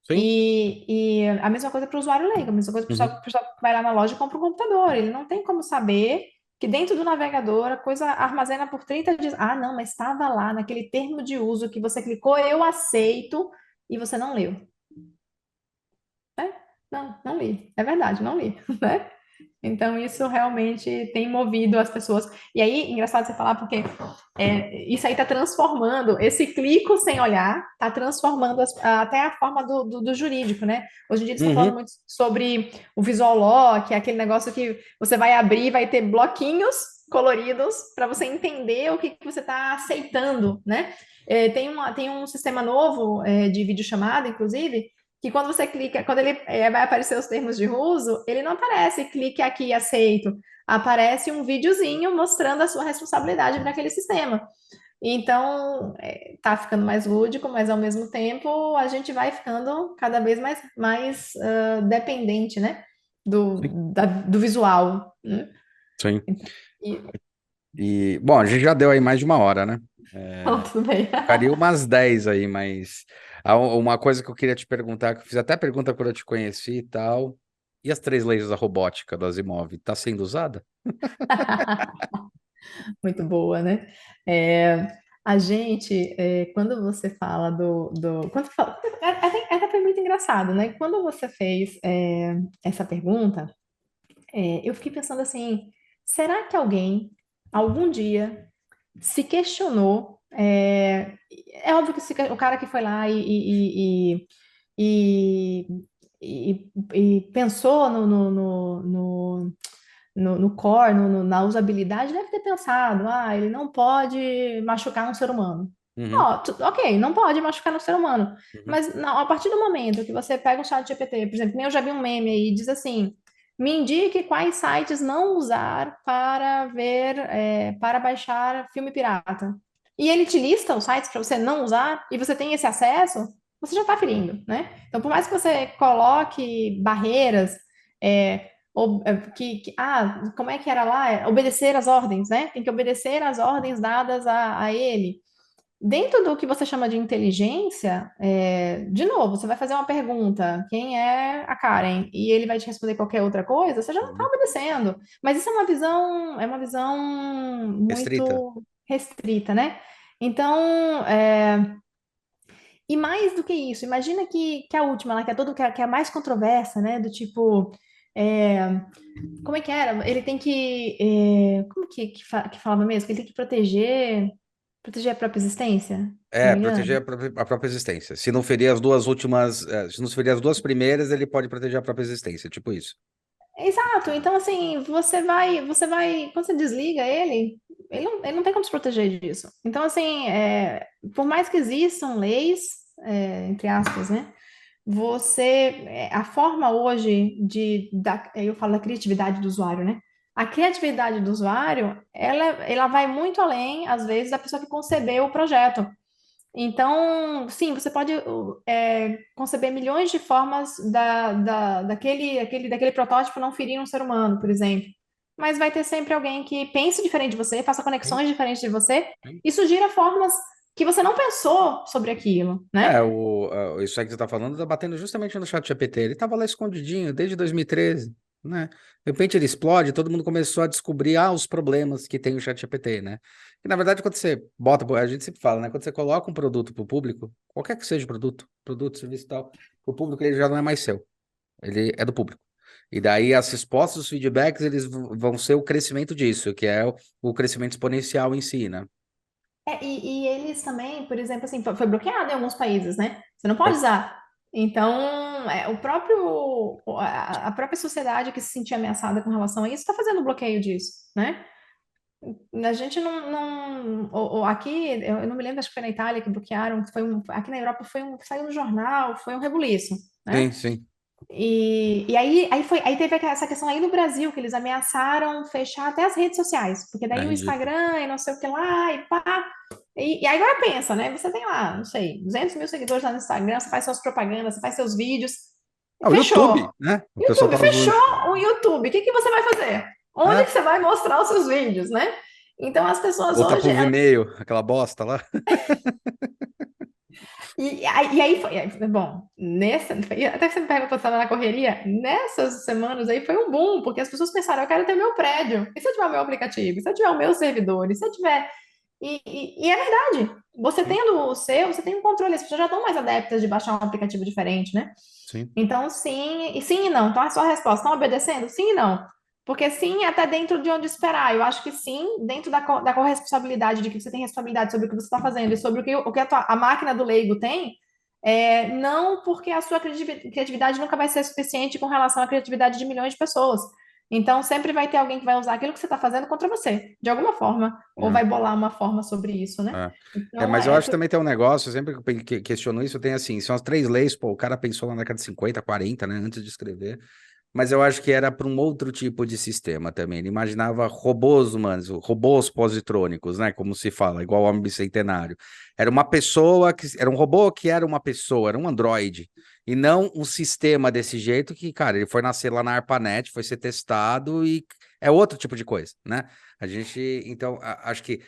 Sim. E a mesma coisa para o usuário leigo, a mesma coisa para Uhum. o pessoal que vai lá na loja e compra um computador. Ele não tem como saber que dentro do navegador a coisa armazena por 30 dias. Ah, não, mas estava lá naquele termo de uso que você clicou, eu aceito, e você não leu. Não, não li. É verdade, não li, né? Então, isso realmente tem movido as pessoas. E aí, engraçado você falar, porque isso aí está transformando, esse clico sem olhar, está transformando até a forma do jurídico, né? Hoje em dia eles estão falando Uhum. muito sobre o visual law, que é aquele negócio que você vai abrir e vai ter bloquinhos coloridos para você entender o que você está aceitando, né? Tem um sistema novo de videochamada, inclusive, que quando você clica, quando ele vai aparecer os termos de uso, ele não aparece clique aqui e aceito. Aparece um videozinho mostrando a sua responsabilidade para aquele sistema. Então, tá ficando mais lúdico, mas ao mesmo tempo a gente vai ficando cada vez mais dependente, né? Sim. Do visual, né? Sim. Então, E, bom, a gente já deu aí mais de uma hora, né? então, tudo bem. Ficaria umas 10 aí, mas uma coisa que eu queria te perguntar, que eu fiz até pergunta quando eu te conheci e tal. E as três leis da robótica do Asimov, tá sendo usada? Muito boa, né? A gente, quando você fala até foi muito engraçado, né? Quando você fez essa pergunta, eu fiquei pensando assim, será que alguém, algum dia, se questionou? É óbvio que o cara que foi lá e, e pensou no core, na usabilidade, deve ter pensado, ele não pode machucar um ser humano. Uhum, Ó, ok, não pode machucar um ser humano. uhum, Mas a partir do momento que você pega um chat GPT, por exemplo, eu já vi um meme aí, diz assim, me indique quais sites não usar para ver, para baixar filme pirata. E ele te lista os sites para você não usar, e você tem esse acesso, você já está ferindo, né? Então, por mais que você coloque barreiras, como é que era lá? Obedecer às ordens, né? Tem que obedecer às ordens dadas a ele. Dentro do que você chama de inteligência, de novo, você vai fazer uma pergunta, quem é a Karen? E ele vai te responder qualquer outra coisa, você já não está uhum. obedecendo. Mas isso é uma visão Restrita. muito restrita, né? Então, e mais do que isso, imagina que a última, lá, que é a mais controversa, né? Do tipo, é, como é que era? Ele tem que, como que falava mesmo? Que ele tem que proteger a própria existência, se não É, me proteger engano. a própria existência. Se não ferir as duas últimas, se não ferir as duas primeiras, ele pode proteger a própria existência, tipo isso. Exato. Então, assim, quando você desliga ele não tem como se proteger disso. Então, assim, por mais que existam leis, entre aspas, né? A forma hoje eu falo da criatividade do usuário, né? A criatividade do usuário, ela vai muito além, às vezes, da pessoa que concebeu o projeto. Então, sim, você pode conceber milhões de formas daquele protótipo não ferir um ser humano, por exemplo. Mas vai ter sempre alguém que pense diferente de você, faça Sim, conexões diferentes de você, sim. e sugira formas que você não pensou sobre aquilo, É, né? isso aí que você tá falando, tá batendo justamente no chat GPT. Ele tava lá escondidinho desde 2013, né? De repente ele explode, todo mundo começou a descobrir, os problemas que tem o chat GPT, né? E na verdade, quando você bota, a gente sempre fala, né? Quando você coloca um produto pro público, qualquer que seja o produto, serviço e tal, o público ele já não é mais seu, ele é do público. E daí as respostas, os feedbacks, eles vão ser o crescimento disso, que é o crescimento exponencial em si, né? E eles também, por exemplo, assim, foi bloqueado em alguns países, né? Você não pode Foi. usar. Então, a própria sociedade que se sentia ameaçada com relação a isso está fazendo bloqueio disso, né? A gente aqui, eu não me lembro, acho que foi na Itália que bloquearam, aqui na Europa saiu no jornal, foi um rebuliço, Sim, né? sim. Aí teve essa questão aí no Brasil, que eles ameaçaram fechar até as redes sociais, porque É daí o ridículo. Instagram e não sei o que lá, e pá. E aí agora pensa, né? Você tem lá, não sei, 200 mil seguidores lá no Instagram, você faz suas propagandas, você faz seus vídeos, Ah, o fechou. YouTube, né? O pessoal YouTube, tava fechou zoando. o YouTube, o que que você vai fazer? Onde Ah, que você vai mostrar os seus vídeos, né? Então as pessoas ou tá hoje, pro Vimeo, aquela bosta lá. e aí foi, bom, até que você me perguntou se estava na correria, nessas semanas aí foi um boom, porque as pessoas pensaram, eu quero ter meu prédio, e se eu tiver o meu aplicativo, e se eu tiver o meu servidor, e se eu tiver, e é verdade, você Sim, tendo o seu, você tem um controle, as pessoas já estão mais adeptas de baixar um aplicativo diferente, né? sim. Então, sim e não. Então, a sua resposta, estão obedecendo? Sim e não. Porque sim, até dentro de onde esperar. Eu acho que sim, dentro da corresponsabilidade, de que você tem responsabilidade sobre o que você está fazendo e sobre o que a máquina do leigo tem, não porque a sua criatividade nunca vai ser suficiente com relação à criatividade de milhões de pessoas. Então, sempre vai ter alguém que vai usar aquilo que você está fazendo contra você, de alguma forma, ou vai bolar uma forma sobre isso, né? É. É, Então, mas eu acho que também tem um negócio, eu sempre questiono isso, tem assim, são as três leis, pô, o cara pensou lá na década de 50, 40, né, antes de escrever, mas eu acho que era para um outro tipo de sistema também, ele imaginava robôs humanos, robôs positrônicos, né, como se fala, igual o Homem Bicentenário, era uma pessoa, era um robô que era uma pessoa, era um androide, e não um sistema desse jeito que, cara, ele foi nascer lá na ARPANET, foi ser testado e é outro tipo de coisa, né, a gente, então, acho que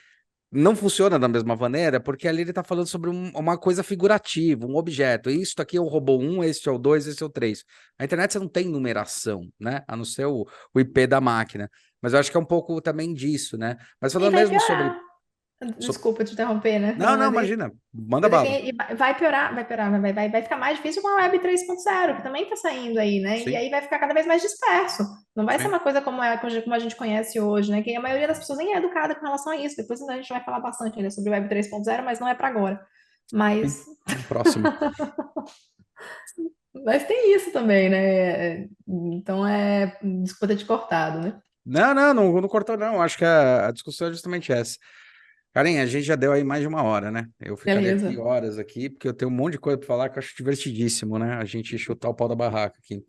não funciona da mesma maneira, porque ali ele está falando sobre uma coisa figurativa, um objeto. Isso aqui é o robô um, este é o 2, esse é o 3. A internet você não tem numeração, né? A não ser o IP da máquina. Mas eu acho que é um pouco também disso, né? Mas e falando vai mesmo sobre. piorar. Desculpa te interromper, né? Não, não, Mas imagina. Manda Mas é que bala. vai piorar mais difícil com a Web 3.0, que também está saindo aí, né? E Sim, aí vai ficar cada vez mais disperso. Não vai ser sim. uma coisa como a gente conhece hoje, né? Que a maioria das pessoas nem é educada com relação a isso. Depois a gente vai falar bastante ainda sobre Web 3.0, mas não é para agora. Sim. Mas, Próximo. mas tem isso também, né? Então desculpa ter te cortado, né? Não, não, não, não cortou, não. Acho que a discussão é justamente essa. Karen, a gente já deu aí mais de uma hora, né? Eu ficaria aqui Beleza. horas aqui, porque eu tenho um monte de coisa para falar que eu acho divertidíssimo, né? A gente chutar o pau da barraca aqui.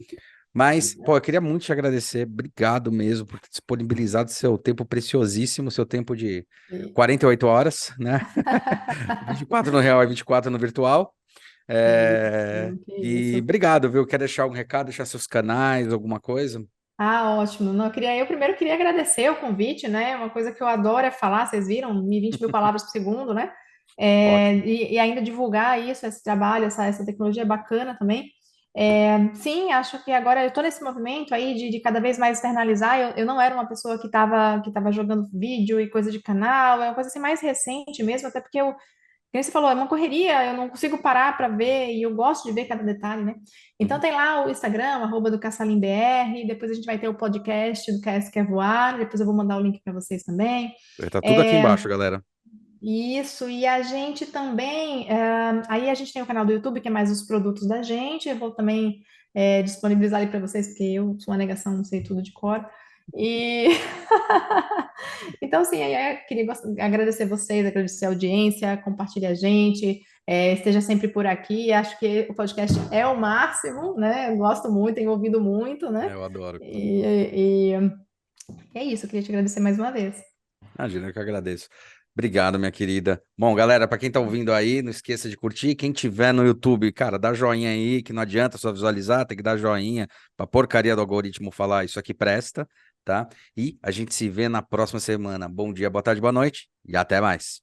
Mas, pô, eu queria muito te agradecer. Obrigado mesmo por ter disponibilizado seu tempo preciosíssimo, seu tempo de E- 48 horas, né? 24 no real e 24 no virtual. que E isso. obrigado, viu? Quer deixar um recado, deixar seus canais, alguma coisa? Ah, ótimo. Não, eu primeiro queria agradecer o convite, né? Uma coisa que eu adoro é falar, vocês viram, 20 mil palavras por segundo, né? Ótimo. E ainda divulgar isso, esse trabalho, essa tecnologia bacana também. Sim, acho que agora eu estou nesse movimento aí de cada vez mais externalizar. Eu não era uma pessoa que tava jogando vídeo e coisa de canal, é uma coisa assim mais recente mesmo, até porque como você falou, é uma correria, eu não consigo parar para ver e eu gosto de ver cada detalhe, né? Então Uhum. tem lá o Instagram, do CaçalimBR, depois a gente vai ter o podcast do KS Quer Voar, depois eu vou mandar o link para vocês também. Tá tudo aqui É, embaixo, galera. isso, e a gente também, aí a gente tem o canal do YouTube, que é mais os produtos da gente, eu vou também disponibilizar ali para vocês, porque eu sou uma negação, não sei tudo de cor. E então, sim, aí eu queria agradecer vocês, agradecer a audiência, compartilhe a gente, esteja sempre por aqui. Acho que o podcast é o máximo, né? Eu gosto muito, tenho ouvido muito, né? Eu adoro. E é isso, eu queria te agradecer mais uma vez. Imagina, eu que agradeço. Obrigado, minha querida. Bom, galera, para quem tá ouvindo aí, não esqueça de curtir. Quem tiver no YouTube, cara, dá joinha aí, que não adianta só visualizar, tem que dar joinha pra porcaria do algoritmo falar isso aqui presta, tá? E a gente se vê na próxima semana. Bom dia, boa tarde, boa noite e até mais.